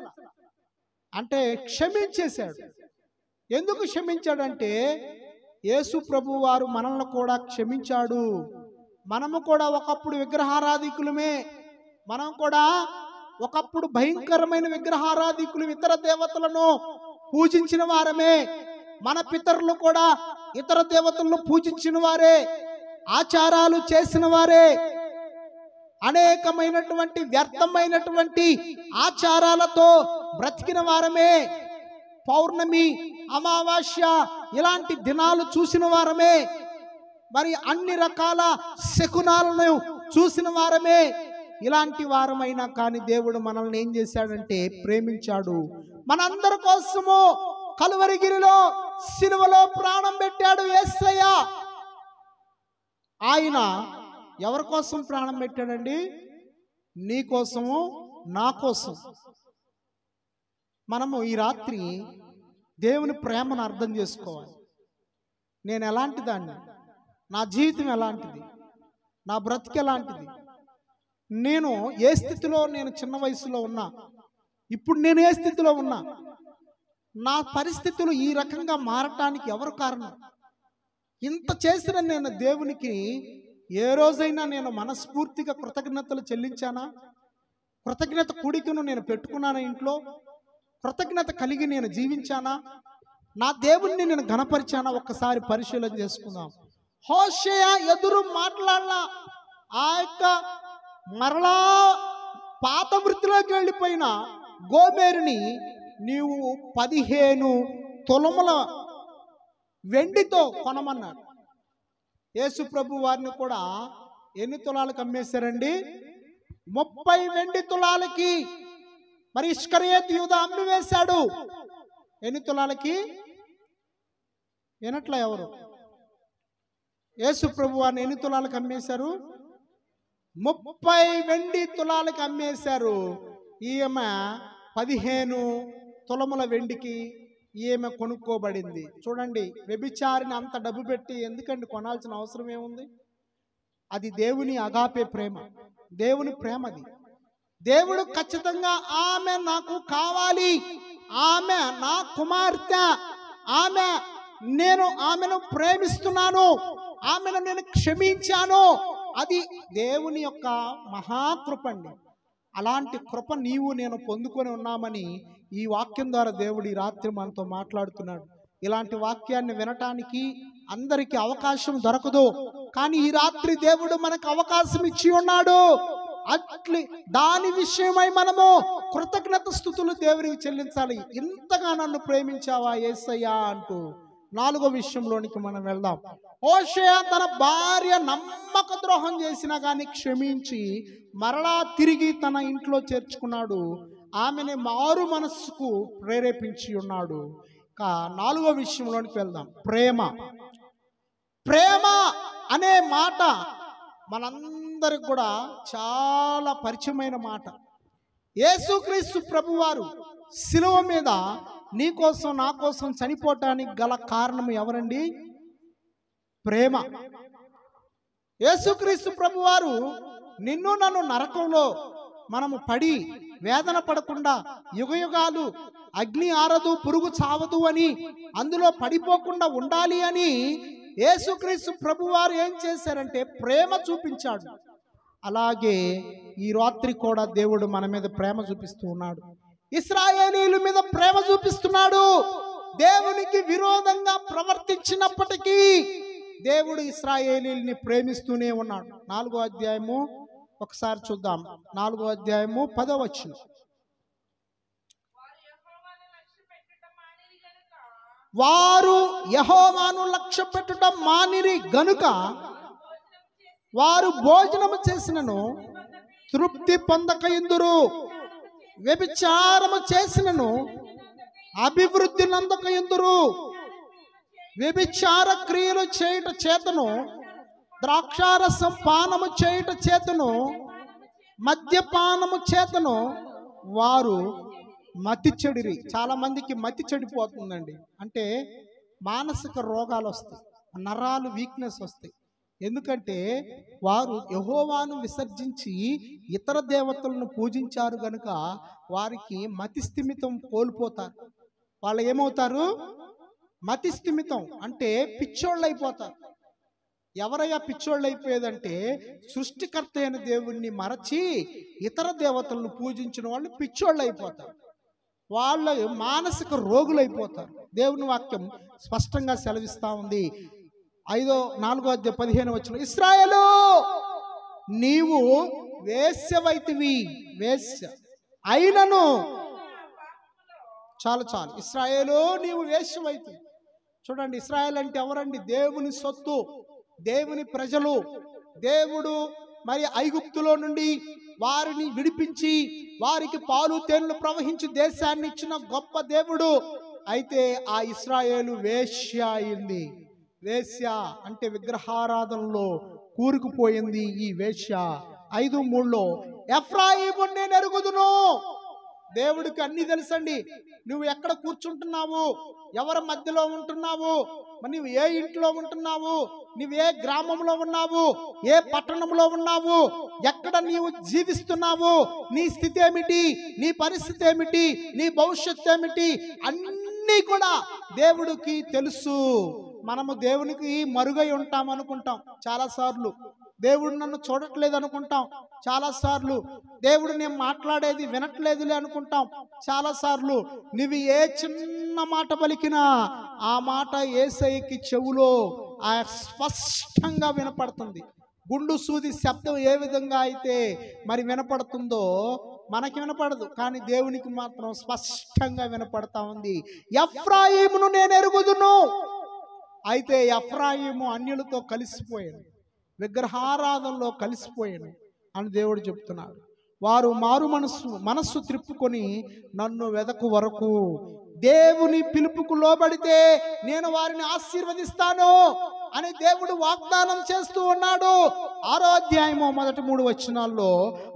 అంటే క్షమించేశాడు. ఎందుకు క్షమించాడంటే యేసు ప్రభు వారు మనల్ని కూడా క్షమించాడు. మనము కూడా ఒకప్పుడు విగ్రహారాధికులమే, మనం కూడా ఒకప్పుడు భయంకరమైన విగ్రహారాధికులు, ఇతర దేవతలను పూజించిన వారమే. మన పితరులు కూడా ఇతర దేవతలను పూజించిన వారే, ఆచారాలు చేసిన వారే, అనేకమైనటువంటి వ్యర్థమైనటువంటి ఆచారాలతో బ్రతికిన వారమే. పౌర్ణమి, అమావాస్య ఇలాంటి దినాలు చూసిన వారమే. మరి అన్ని రకాల శకునాలను చూసిన వారమే. ఇలాంటి వారమైనా కానీ దేవుడు మనల్ని ఏం చేశాడంటే ప్రేమించాడు. మనందరి కోసము కలువరిగిరిలో సిలువలో ప్రాణం పెట్టాడు యేసయ్య. ఆయన ఎవరి కోసం ప్రాణం పెట్టాడండి? నీ కోసము, నా కోసం. మనము ఈ రాత్రి దేవుని ప్రేమను అర్థం చేసుకోవాలి. నేను ఎలాంటి దాన్ని, నా జీవితం ఎలాంటిది, నా బ్రతికి ఎలాంటిది, నేను ఏ స్థితిలో నేను చిన్న వయసులో ఉన్నా, ఇప్పుడు నేను ఏ స్థితిలో ఉన్నా, నా పరిస్థితులు ఈ రకంగా మారటానికి ఎవరు కారణం? ఇంత చేసిన నేను దేవునికి ఏ రోజైనా నేను మనస్ఫూర్తిగా కృతజ్ఞతలు చెల్లించానా? కృతజ్ఞత కూడికను నేను పెట్టుకున్నానా? ఇంట్లో కృతజ్ఞత కలిగి నేను జీవించానా? నా దేవుణ్ణి నేను ఘనపరిచానా? ఒక్కసారి పరిశీలన చేసుకుందాం. హోషేయ ఎదురు మాట్లాడిన ఆ యొక్క మరలా పాత వృత్తిలోకి వెళ్ళిపోయిన గోమేరుని నీవు 15 తులముల వెండితో కొనమన్నాడు. యేసు ప్రభు వారిని కూడా ఎన్ని తులాలకు అమ్మేశారండి? 30 వెండి తులాలకి. మరి ఇస్కరియోతు యూదా అమ్మి వేశాడు. ఎన్ని తులాలకి? వినట్లా ఎవరు? యేసు ప్రభు వారిని ఎన్ని తులాలకు అమ్మేశారు? 30 వెండి తులాలకు అమ్మేశారు. ఈమె 15 తులముల వెండికి ఈమె కొనుక్కోబడింది. చూడండి, వ్యభిచారిని అంత డబ్బు పెట్టి ఎందుకండి కొనాల్సిన అవసరం ఏముంది? అది దేవుని అగాపే ప్రేమ, దేవుని ప్రేమది. దేవుడు ఖచ్చితంగా ఆమె నాకు కావాలి, ఆమె నా కుమార్తె, నేను ఆమెను ప్రేమిస్తున్నాను, ఆమెను నేను క్షమించాను, అది దేవుని యొక్క మహాకృప అండి. అలాంటి కృప నీవు నేను పొందుకొని ఉన్నామని ఈ వాక్యం ద్వారా దేవుడు ఈ రాత్రి మనతో మాట్లాడుతున్నాడు. ఇలాంటి వాక్యాన్ని వినటానికి అందరికీ అవకాశం దొరకదు, కానీ ఈ రాత్రి దేవుడు మనకు అవకాశం ఇచ్చి ఉన్నాడు. దాని విషయమై మనము కృతజ్ఞత స్తుతులు దేవునికి చెల్లించాలి. ఇంతగా నన్ను ప్రేమించావా యేసయ్యా అంటూ 4వ విషయంలోనికి మనం వెళ్దాం. హోషేయ తన భార్య నమ్మక ద్రోహం చేసినా కానీ క్షమించి మరలా తిరిగి తన ఇంట్లో చేర్చుకున్నాడు. ఆమెని మారు మనస్సుకు ప్రేరేపించి ఉన్నాడు. నాలుగో విషయంలోనికి వెళ్దాం. ప్రేమ. ప్రేమ అనే మాట మనందరికి కూడా చాలా పరిచయమైన మాట. యేసుక్రీస్తు ప్రభువారు శిలువ మీద నీ కోసం నా కోసం చనిపోవటానికి గల కారణం ఎవరండి? ప్రేమ. యేసుక్రీస్తు ప్రభువారు నిన్ను నన్ను నరకంలో మనము పడి వేదన పడకుండా యుగయుగాలు అగ్ని ఆరదు పురుగు చావదు అని అందులో పడిపోకుండా ఉండాలి అని యేసుక్రీస్తు ప్రభువారు ఏం చేశారంటే ప్రేమ చూపించాడు. అలాగే ఈ రాత్రి కూడా దేవుడు మన మీద ప్రేమ చూపిస్తూ ఉన్నాడు. ఇశ్రాయేలీయుల మీద ప్రేమ చూపిస్తున్నాడు. దేవునికి విరోధంగా ప్రవర్తించినప్పటికీ దేవుడు ఇశ్రాయేలీయుల్ని ప్రేమిస్తూనే ఉన్నాడు. 4వ అధ్యాయము ఒకసారి చూద్దాం. 4వ అధ్యాయము 10వ వచనం. వారు యెహోవాను లక్ష్య పెట్టుట మానిరి గనుక వారు భోజనము చేసినను తృప్తి పొందకయుందురు, వ్యభిచారము చేసినను అభివృద్ధి నందకయుందురు. వ్యభిచార క్రియలు చేయుట చేతను, ద్రాక్షారసం పానము చేయుట చేతను, మద్యపానము చేతను వారు మతి చెడిరి. చాలా మందికి మతి చెడిపోతుందండి. అంటే మానసిక రోగాలు వస్తాయి, నరాలు వీక్నెస్ వస్తాయి. ఎందుకంటే వారు యెహోవాను విసర్జించి ఇతర దేవతలను పూజించారు గనుక వారికి మతి స్థిమితం కోల్పోతారు. వాళ్ళు ఏమవుతారు? మతి స్థిమితం అంటే పిచ్చోళ్ళు అయిపోతారు. ఎవరయ్యా పిచ్చోళ్ళు అయిపోయేదంటే సృష్టికర్త అయిన దేవుణ్ణి మరచి ఇతర దేవతలను పూజించిన వాళ్ళు పిచ్చోళ్ళు అయిపోతారు. వాళ్ళు మానసిక రోగులు అయిపోతారు. దేవుని వాక్యం స్పష్టంగా సెలవిస్తా ఉంది. 4వ అధ్యాయం 15వ వచనం. ఇశ్రాయేలు నీవు వేశ్యవైతివి, వేశ్య అయినను. చాలు. ఇశ్రాయేలు నీవు వేశ్యవైతివి. చూడండి, ఇశ్రాయేల్ అంటే ఎవరండి? దేవుని సొత్తు, దేవుని ప్రజలు. దేవుడు మరి ఐగుప్తులో నుండి వారిని విడిపించి వారికి పాలు తేనెలు ప్రవహించి దేశాన్ని ఇచ్చిన గొప్ప దేవుడు. అయితే ఆ ఇశ్రాయేలు వేశ్య అయింది. వేశ్య అంటే విగ్రహారాధనలో కూరుకుపోయింది ఈ వేశ్య. 5:3 ఎఫ్రాయిము నేను ఎరుగుదును. దేవుడికి అన్ని తెలుసండి. నువ్వు ఎక్కడ కూర్చుంటున్నావు, ఎవరి మధ్యలో ఉంటున్నావు, నువ్వు ఏ ఇంట్లో ఉంటున్నావు, నువ్వు ఏ గ్రామంలో ఉన్నావు, ఏ పట్టణంలో ఉన్నావు, ఎక్కడ నీవు జీవిస్తున్నావు, నీ స్థితి ఏమిటి, నీ పరిస్థితి ఏమిటి, నీ భవిష్యత్తు ఏమిటి, అన్నీ కూడా దేవుడికి తెలుసు. మనము దేవునికి మరుగై ఉంటాం అనుకుంటాం చాలాసార్లు. దేవుడు నన్ను చూడట్లేదు అనుకుంటాం చాలాసార్లు. దేవుడు నేను మాట్లాడేది వినట్లేదులే అనుకుంటాం చాలాసార్లు. నువ్వు ఏ చిన్న మాట పలికినా ఆ మాట యేసయ్యకి చెవులో స్పష్టంగా వినపడుతుంది. గుండు సూది శబ్దం ఏ విధంగా అయితే మరి వినపడుతుందో మనకి వినపడదు, కానీ దేవునికి మాత్రం స్పష్టంగా వినపడతా ఉంది. ఎఫ్రాయిమును నేను ఎరుగుదును. అయితే ఎఫ్రాయిము అన్యులతో కలిసిపోయాను, విగ్రహారాధనలో కలిసిపోయాను అని దేవుడు చెప్తున్నాడు. వారు మారు మనస్సు త్రిప్పుకొని నన్ను వెదకు వరకు దేవుని పిలుపుకు లోబడితే నేను వారిని ఆశీర్వదిస్తాను అని దేవుడు వాగ్దానం చేస్తూ ఉన్నాడు. 6వ అధ్యాయము మొదటి 3 వచనాల్లో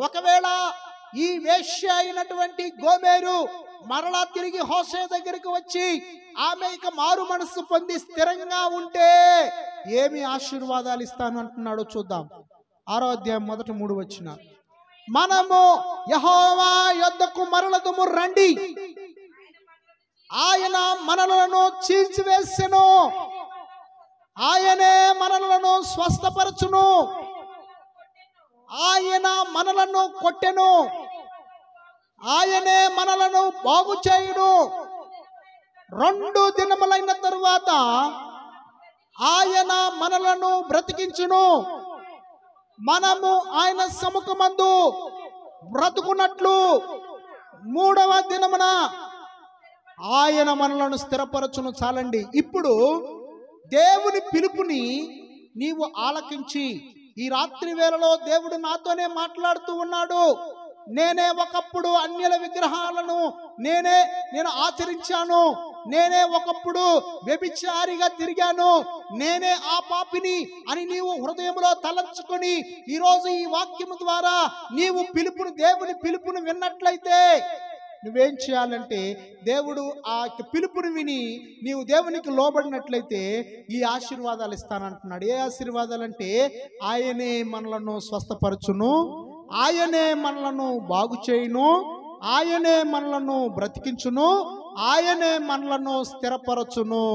ఒకవేళ ఈ వేశ్య అయినటువంటి గోమెరు మరలా తిరిగి హోషే దగ్గరికి వచ్చి ఆమె ఇక మారు మనస్సు పొంది స్థిరంగా ఉంటే ఏమి ఆశీర్వాదాలు ఇస్తాను అంటున్నాడో చూద్దాం. 6వ అధ్యాయం మొదటి 3 వచనాలు. మనము యెహోవా యొద్దకు మరలదుము రండి, ఆయన మనలను చీల్చివేసెను, ఆయనే మనలను స్వస్థపరచును, ఆయన మనలను కొట్టెను, ఆయనే మనలను బాగు చేయును. 2 దినములైన తరువాత ఆయన మనలను బ్రతికించును, మనము ఆయన సముఖమందు బ్రతుకున్నట్లు 3వ దినమున ఆయన మనలను స్థిరపరచును. చాలండి. ఇప్పుడు దేవుని పిలుపుని నీవు ఆలకించి, ఈ రాత్రి వేళలో దేవుడు నాతోనే మాట్లాడుతూ ఉన్నాడు, నేనే ఒకప్పుడు అన్యుల విగ్రహాలను నేను ఆచరించాను, నేనే ఒకప్పుడు వ్యభిచారిగా తిరిగాను, నేనే ఆ పాపిని అని నీవు హృదయంలో తలంచుకొని ఈరోజు ఈ వాక్యము ద్వారా నీవు దేవుని పిలుపును విన్నట్లయితే నువ్వేం చేయాలంటే, దేవుడు ఆ పిలుపుని విని నీవు దేవునికి లోబడినట్లయితే ఈ ఆశీర్వాదాలు ఇస్తానంటున్నాడు. ఏ ఆశీర్వాదాలు అంటే, ఆయనే మనలను స్వస్థపరచును, ఆయనే మనలను బాగు చేయును, ఆయనే మనలను బ్రతికించును, ఆయనే మనలను స్థిరపరచును.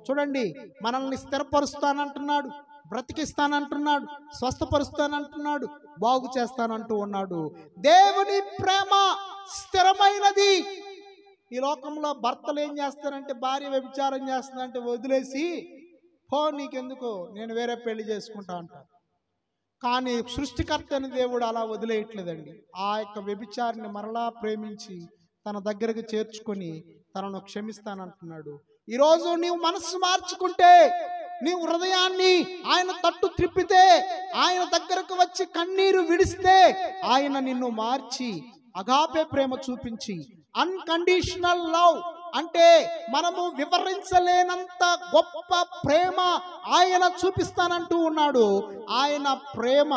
చూడండి, మనల్ని స్థిరపరుస్తానంటున్నాడు, బ్రతికిస్తానంటున్నాడు, స్వస్థపరుస్తానంటున్నాడు, బాగు చేస్తానంటూ ఉన్నాడు. దేవుని ప్రేమ స్థిరమైనది. ఈ లోకంలో భర్తలు ఏం చేస్తారంటే, భార్య వ్యభిచారం చేస్తుందంటే వదిలేసి పో, నీకెందుకు, నేను వేరే పెళ్లి చేసుకుంటా అంటారు. కానీ సృష్టికర్త అని దేవుడు అలా వదిలేయట్లేదండి. ఆ యొక్క వ్యభిచారిని మరలా ప్రేమించి తన దగ్గరకు చేర్చుకొని తనను క్షమిస్తానంటున్నాడు. ఈరోజు నీవు మనస్సు మార్చుకుంటే, నీవు హృదయాన్ని ఆయన తట్టు త్రిప్పితే, ఆయన దగ్గరకు వచ్చి కన్నీరు విడిస్తే, ఆయన నిన్ను మార్చి అగాపే ప్రేమ చూపించి, అన్కండిషనల్ లవ్ అంటే మనము వివరించలేనంత గొప్ప ప్రేమ ఆయన చూపిస్తానంటూ ఉన్నాడు. ఆయన ప్రేమ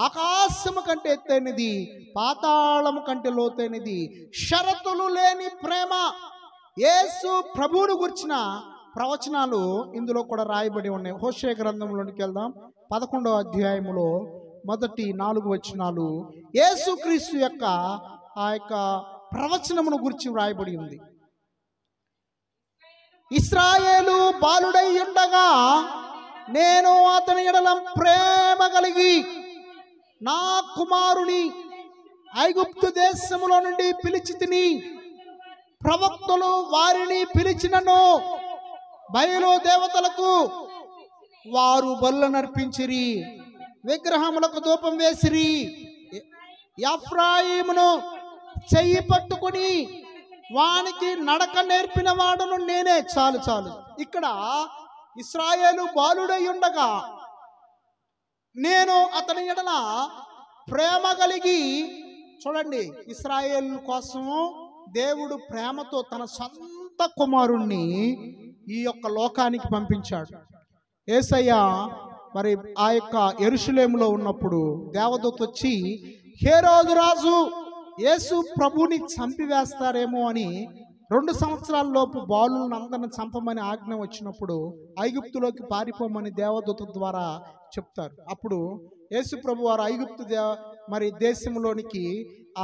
ఆకాశము కంటే ఎత్తైనది, పాతాళము కంటే లోతైనది, షరతులు లేని ప్రేమ. యేసు ప్రభువును గురించిన ప్రవచనాలు ఇందులో కూడా రాయబడి ఉన్నాయి. హోషేయ గ్రంథంలోనికి వెళ్దాం. 11వ అధ్యాయములో మొదటి 4 వచనాలు యేసుక్రీస్తు యొక్క ఆ యొక్క ప్రవచనమును గురించి వ్రాయబడి ఉంది. ఇశ్రాయేలు బాలుడై ఉండగా నేను అతని ఎడల ప్రేమ కలిగి నా కుమారుని ఐగుప్తు దేశములో నుండి పిలిచి తిని, ప్రవక్తలు వారిని పిలిచినను బయలు దేవతలకు వారు బలులు నర్పించిరి, విగ్రహములకు ధూపం వేసిరి. ఎఫ్రాయిమును చెయ్యి పట్టుకుని వానికి నడక నేర్పిన వాడును నేనే. చాలు చాలు. ఇక్కడ ఇశ్రాయేలు బాలుడై ఉండగా నేను అతని ఎడల ప్రేమ కలిగి, చూడండి, ఇశ్రాయేలు కోసము దేవుడు ప్రేమతో తన సొంత కుమారుణ్ణి ఈ యొక్క లోకానికి పంపించాడు. యేసయ్య మరి ఆ యొక్క యెరూషలేములో ఉన్నప్పుడు దేవదూత వచ్చి, హేరోదు రాజు యేసు ప్రభుని చంపివేస్తారేమో అని 2 సంవత్సరాల లోపు బాలులను అందరిని చంపమని ఆజ్ఞ వచ్చినప్పుడు ఐగుప్తులోకి పారిపోమని దేవదూత ద్వారా చెప్తారు. అప్పుడు యేసు ప్రభు వారు ఐగుప్తు మరి దేశంలోనికి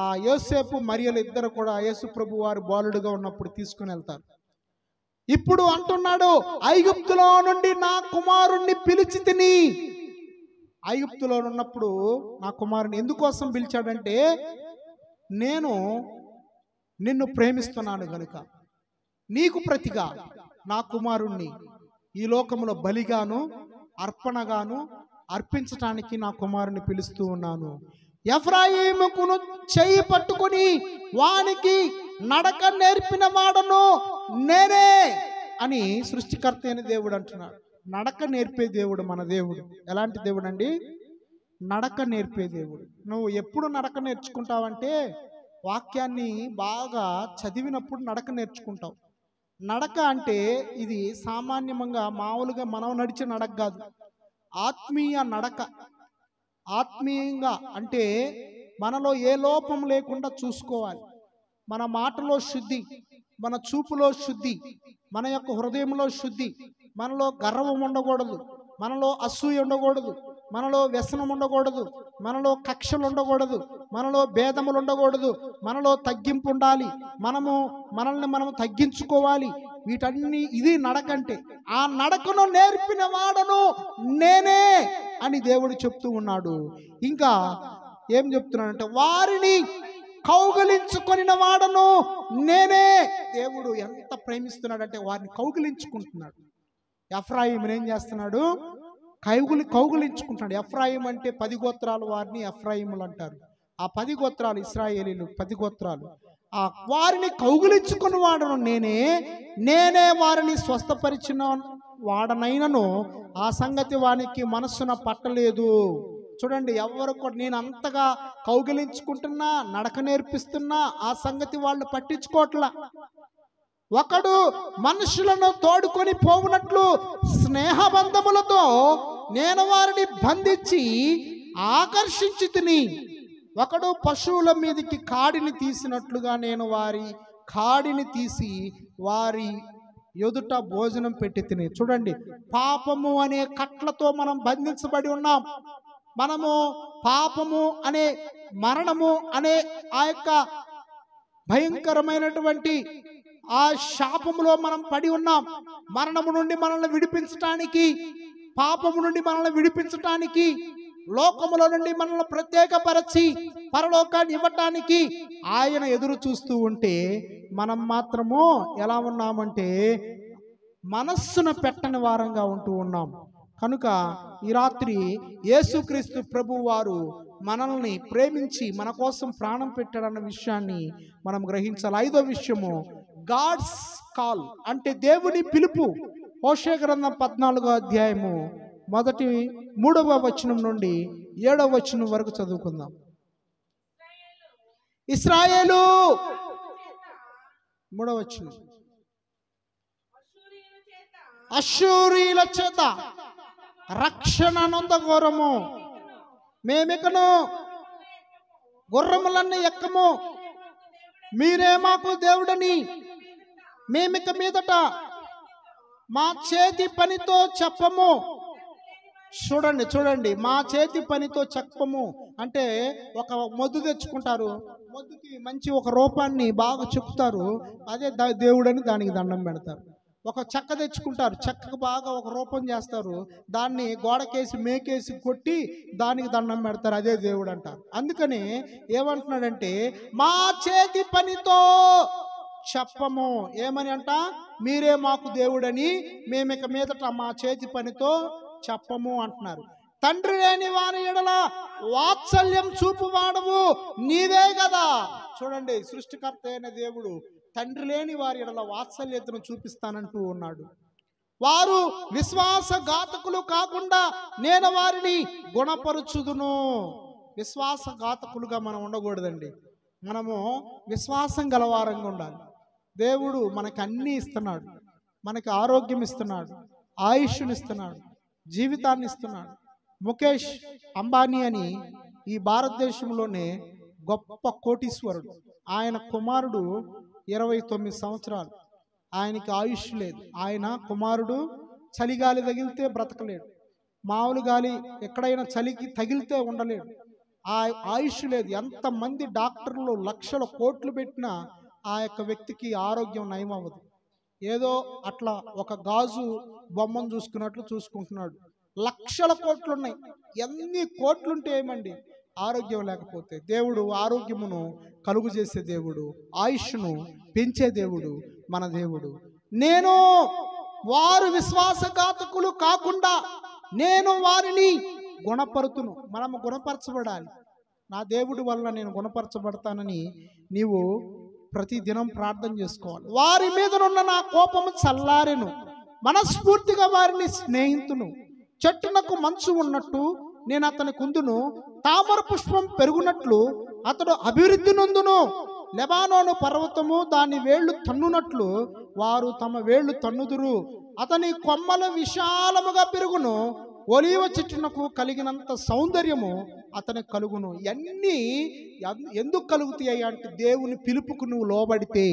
ఆ యోసేపు మరియలు ఇద్దరు కూడా యేసు ప్రభు వారు బాలుడుగా ఉన్నప్పుడు తీసుకుని వెళ్తారు. ఇప్పుడు అంటున్నాడు, ఐగుప్తులో నుండి నా కుమారుణ్ణి పిలిచి తిని. ఐగుప్తులో ఉన్నప్పుడు నా కుమారుని ఎందుకోసం పిలిచాడంటే, నేను నిన్ను ప్రేమిస్తున్నాను గనుక నీకు ప్రతిగా నా కుమారుణ్ణి ఈ లోకంలో బలిగాను అర్పణగాను అర్పించటానికి నా కుమారుని పిలుస్తూ ఉన్నాను. ఎఫ్రాయిముకును చెయ్యి పట్టుకుని వానికి నడక నేర్పిన వాడను నేనే అని సృష్టికర్త అయిన దేవుడు అంటున్నాడు. నడక నేర్పే దేవుడు మన దేవుడు. ఎలాంటి దేవుడు అండి? నడక నేర్పే దేవుడు. నువ్వు ఎప్పుడు నడక నేర్చుకుంటావంటే, వాక్యాన్ని బాగా చదివినప్పుడు నడక నేర్చుకుంటావు. నడక అంటే ఇది సామాన్యంగా మామూలుగా మనం నడిచే నడక కాదు, ఆత్మీయ నడక. ఆత్మీయంగా అంటే మనలో ఏ లోపం లేకుండా చూసుకోవాలి. మన మాటలో శుద్ధి, మన చూపులో శుద్ధి, మన యొక్క హృదయంలో శుద్ధి. మనలో గర్వం ఉండకూడదు, మనలో అసూయ ఉండకూడదు, మనలో వ్యసనం ఉండకూడదు, మనలో కక్షలు ఉండకూడదు, మనలో భేదములు ఉండకూడదు, మనలో తగ్గింపు ఉండాలి, మనల్ని మనం తగ్గించుకోవాలి. వీటన్ని ఇది నడకంటే. ఆ నడకను నేర్పిన వాడను నేనే అని దేవుడు చెప్తూ ఉన్నాడు. ఇంకా ఏం చెప్తున్నాడంటే, వారిని కౌగిలించుకొనిన వాడను నేనే. దేవుడు ఎంత ప్రేమిస్తున్నాడంటే వారిని కౌగిలించుకుంటున్నాడు. ఎఫ్రాయిముని ఏం చేస్తున్నాడు? కౌగిలించుకుంటున్నాడు. ఎఫ్రాయిం అంటే 10 గోత్రాలు, వారిని ఎఫ్రాయిములు అంటారు. ఆ 10 గోత్రాలు ఇశ్రాయేలీలు 10 గోత్రాలు. ఆ వారిని కౌగిలించుకుని వాడను నేనే వారిని స్వస్థపరిచిన వాడనైనను ఆ సంగతి వానికి మనస్సున పట్టలేదు. చూడండి, ఎవరు కూడా నేను అంతగా కౌగిలించుకుంటున్నా, నడక నేర్పిస్తున్నా ఆ సంగతి వాళ్ళు పట్టించుకోవట్లా. ఒకడు మనుషులను తోడుకొని పోవునట్లు స్నేహబంధములతో నేను వారిని బంధించి ఆకర్షించి తిని, ఒకడు పశువుల మీదకి కాడిని తీసినట్లుగా నేను వారి కాడిని తీసి వారి ఎదుట భోజనం పెట్టి తిని. చూడండి, పాపము అనే కట్లతో మనం బంధించబడి ఉన్నాం. మనము పాపము అనే మరణము అనే ఆ యొక్క భయంకరమైనటువంటి ఆ శాపములో మనం పడి ఉన్నాం. మరణము నుండి మనల్ని విడిపించటానికి, పాపము నుండి మనల్ని విడిపించటానికి, లోకముల నుండి మనల్ని ప్రత్యేకపరచి పరలోకాన్ని ఇవ్వటానికి ఆయన ఎదురు చూస్తూ ఉంటే మనం మాత్రము ఎలా ఉన్నామంటే మనస్సును పెట్టని వారంగా ఉంటూ ఉన్నాం. కనుక ఈ రాత్రి యేసుక్రీస్తు ప్రభు వారు మనల్ని ప్రేమించి మన కోసం ప్రాణం పెట్టాడన్న విషయాన్ని మనం గ్రహించాలి. 5వ విషయము, గాడ్స్ కాల్ అంటే దేవుని పిలుపు. హోషే గ్రంథం 14వ అధ్యాయము 3వ వచనం నుండి 7వ వచనం వరకు చదువుకుందాం. ఇశ్రాయేలు 3వ వచనం, అష్షూరీయుల చేత రక్షణ నొందగోరము, మేమికను గుర్రములన్నీ ఎక్కము, మీరే మాకు దేవుడని మేమిక మీదట మా చేతి పనితో చెప్పము. చూడండి, మా చేతి పనితో చెప్పము అంటే ఒక మొద్దు తెచ్చుకుంటారు, మొద్దుకి మంచి ఒక రూపాన్ని బాగా చెప్తారు, అదే దేవుడని దానికి దండం పెడతారు. ఒక చెక్క తెచ్చుకుంటారు, చెక్కకు బాగా ఒక రూపం చేస్తారు, దాన్ని గోడకేసి మేకేసి కొట్టి దానికి దండం పెడతారు, అదే దేవుడు అంటారు. అందుకని ఏమంటున్నాడంటే మా చేతి పనితో చెప్పము. ఏమని అంట? మీరే మాకు దేవుడని మేమిక మీదట మా చేతి పనితో చెప్పము అంటున్నారు. తండ్రి లేని వారి ఎడల వాత్సల్యం చూపువాడవు నీవే కదా. చూడండి, సృష్టికర్త అయిన దేవుడు తండ్రి లేని వారి ఎడల వాత్సల్యతను చూపిస్తానంటూ ఉన్నాడు. వారు విశ్వాసఘాతకులు కాకుండా నేను వారిని గుణపరుచుదును. విశ్వాసఘాతకులుగా మనం ఉండకూడదండి. మనము విశ్వాసం గలవారంగా ఉండాలి. దేవుడు మనకు అన్నీ ఇస్తున్నాడు, మనకి ఆరోగ్యం ఇస్తున్నాడు, ఆయుష్ని ఇస్తున్నాడు, జీవితాన్ని ఇస్తున్నాడు. ముఖేష్ అంబానీ అని ఈ భారతదేశంలోనే గొప్ప కోటీశ్వరుడు. ఆయన కుమారుడు 29 సంవత్సరాలు, ఆయనకి ఆయుష్ లేదు. ఆయన కుమారుడు చలిగాలి తగిలితే బ్రతకలేడు, మామూలు గాలి ఎక్కడైనా చలికి తగిలితే ఉండలేడు, ఆ ఆయుష్ లేదు. ఎంతమంది డాక్టర్లు లక్షల కోట్లు పెట్టినా ఆ యొక్క వ్యక్తికి ఆరోగ్యం నయం అవ్వదు. ఏదో అట్లా ఒక గాజు బొమ్మను చూసుకున్నట్లు చూసుకుంటున్నాడు. లక్షల కోట్లు ఉన్నాయి. ఎన్ని కోట్లుంటే ఏమండి ఆరోగ్యం లేకపోతే? దేవుడు ఆరోగ్యమును కలుగు చేసే దేవుడు, ఆయుష్ను పెంచే దేవుడు మన దేవుడు. నేను వారు విశ్వాసఘాతకులు కాకుండా నేను వారిని గుణపరుతును. మనము గుణపరచబడాలి. నా దేవుడి వల్ల నేను గుణపరచబడతానని నీవు ప్రతి దినం ప్రార్థన చేసుకోవాలి. వారి మీదనున్న నా కోపము చల్లారెను, మనస్ఫూర్తిగా వారిని స్నేహితును. చెట్టునకు మంచు ఉన్నట్టు నేను అతని కుందును, తామర పుష్పం పెరుగునట్లు అతడు అభివృద్ధి నొందును. లెబానోను పర్వతము దాని వేళ్లు తన్నునట్లు వారు తమ వేళ్లు తన్నుదురు. అతని కొమ్మలు విశాలముగా పెరుగును, ఒలీవ చెట్టునకు కలిగినంత సౌందర్యము అతనికి కలుగును. ఇవన్నీ ఎందుకు కలుగుతాయి అంటే దేవుని పిలుపుకు నువ్వు లోబడితే,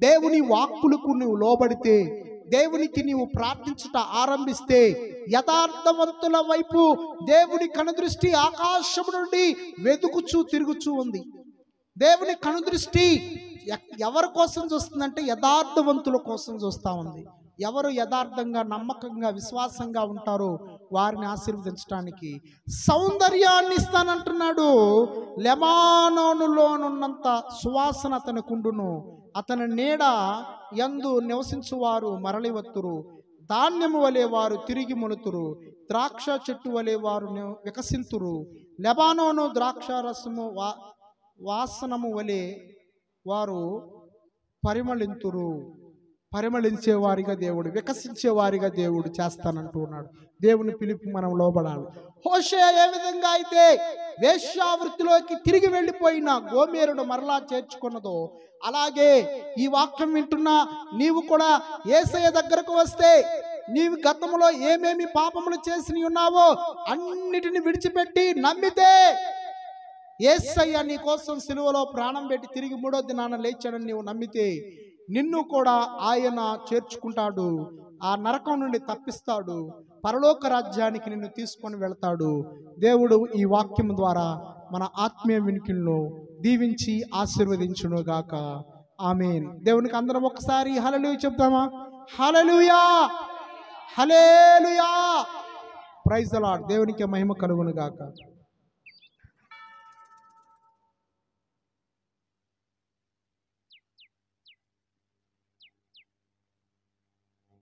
దేవుని వాక్కులకు నువ్వు లోబడితే, దేవునికి నీవు ప్రార్థించుట ఆరంభిస్తే, యథార్థవంతుల వైపు దేవుని కనుదృష్టి ఆకాశం నుండి వెతుకుచూ తిరుగుచూ ఉంది. దేవుని కనుదృష్టి ఎవరి కోసం చూస్తుందంటే యథార్థవంతుల కోసం చూస్తూ ఉంది. ఎవరు యథార్థంగా నమ్మకంగా విశ్వాసంగా ఉంటారో వారిని ఆశీర్వదించడానికి సౌందర్యాన్ని ఇస్తానంటున్నాడు. లెబానోనులోనున్నంత సువాసన అతనికుండును, అతని నీడ యందు నివసించువారు మరలి వత్తురు. ధాన్యము వలె వారు తిరిగి మొలుతురు, ద్రాక్ష చెట్టు వలె వారు వికసింతురు. లెబానోను ద్రాక్షారసము వాసనము వలె వారు పరిమళింతురు. పరిమళించే వారిగా దేవుడు, వికసించే వారిగా దేవుడు చేస్తానంటూ ఉన్నాడు. దేవుని పిలుపు మనం లోబడాలి. హోషేయ ఏ విధంగా అయితే వేశ్యావృత్తిలోకి తిరిగి వెళ్ళిపోయిన గోమేరుడు మరలా చేర్చుకున్నదో, అలాగే ఈ వాక్యం వింటున్న నీవు కూడా యేసయ్య దగ్గరకు వస్తే నీవు గతంలో ఏమేమి పాపములు చేసి ఉన్నావో అన్నిటిని విడిచిపెట్టి నమ్మితే, యేసయ్య నీ కోసం సిలువలో ప్రాణం పెట్టి తిరిగి 3వ దినాన లేచాడని నీవు నమ్మితే నిన్ను కూడా ఆయన చేర్చుకుంటాడు. ఆ నరకం నుండి తప్పిస్తాడు. పరలోక రాజ్యానికి నిన్ను తీసుకొని వెళ్తాడు. దేవుడు ఈ వాక్యం ద్వారా మన ఆత్మీయ వినికిలను దీవించి ఆశీర్వదించునుగాక. ఆమేన్. దేవునికి అందరం ఒకసారి హల్లెలూయా చెప్తామా? Hallelujah, hallelujah. Praise the lord. దేవునికి మహిమ కలుగునుగాక.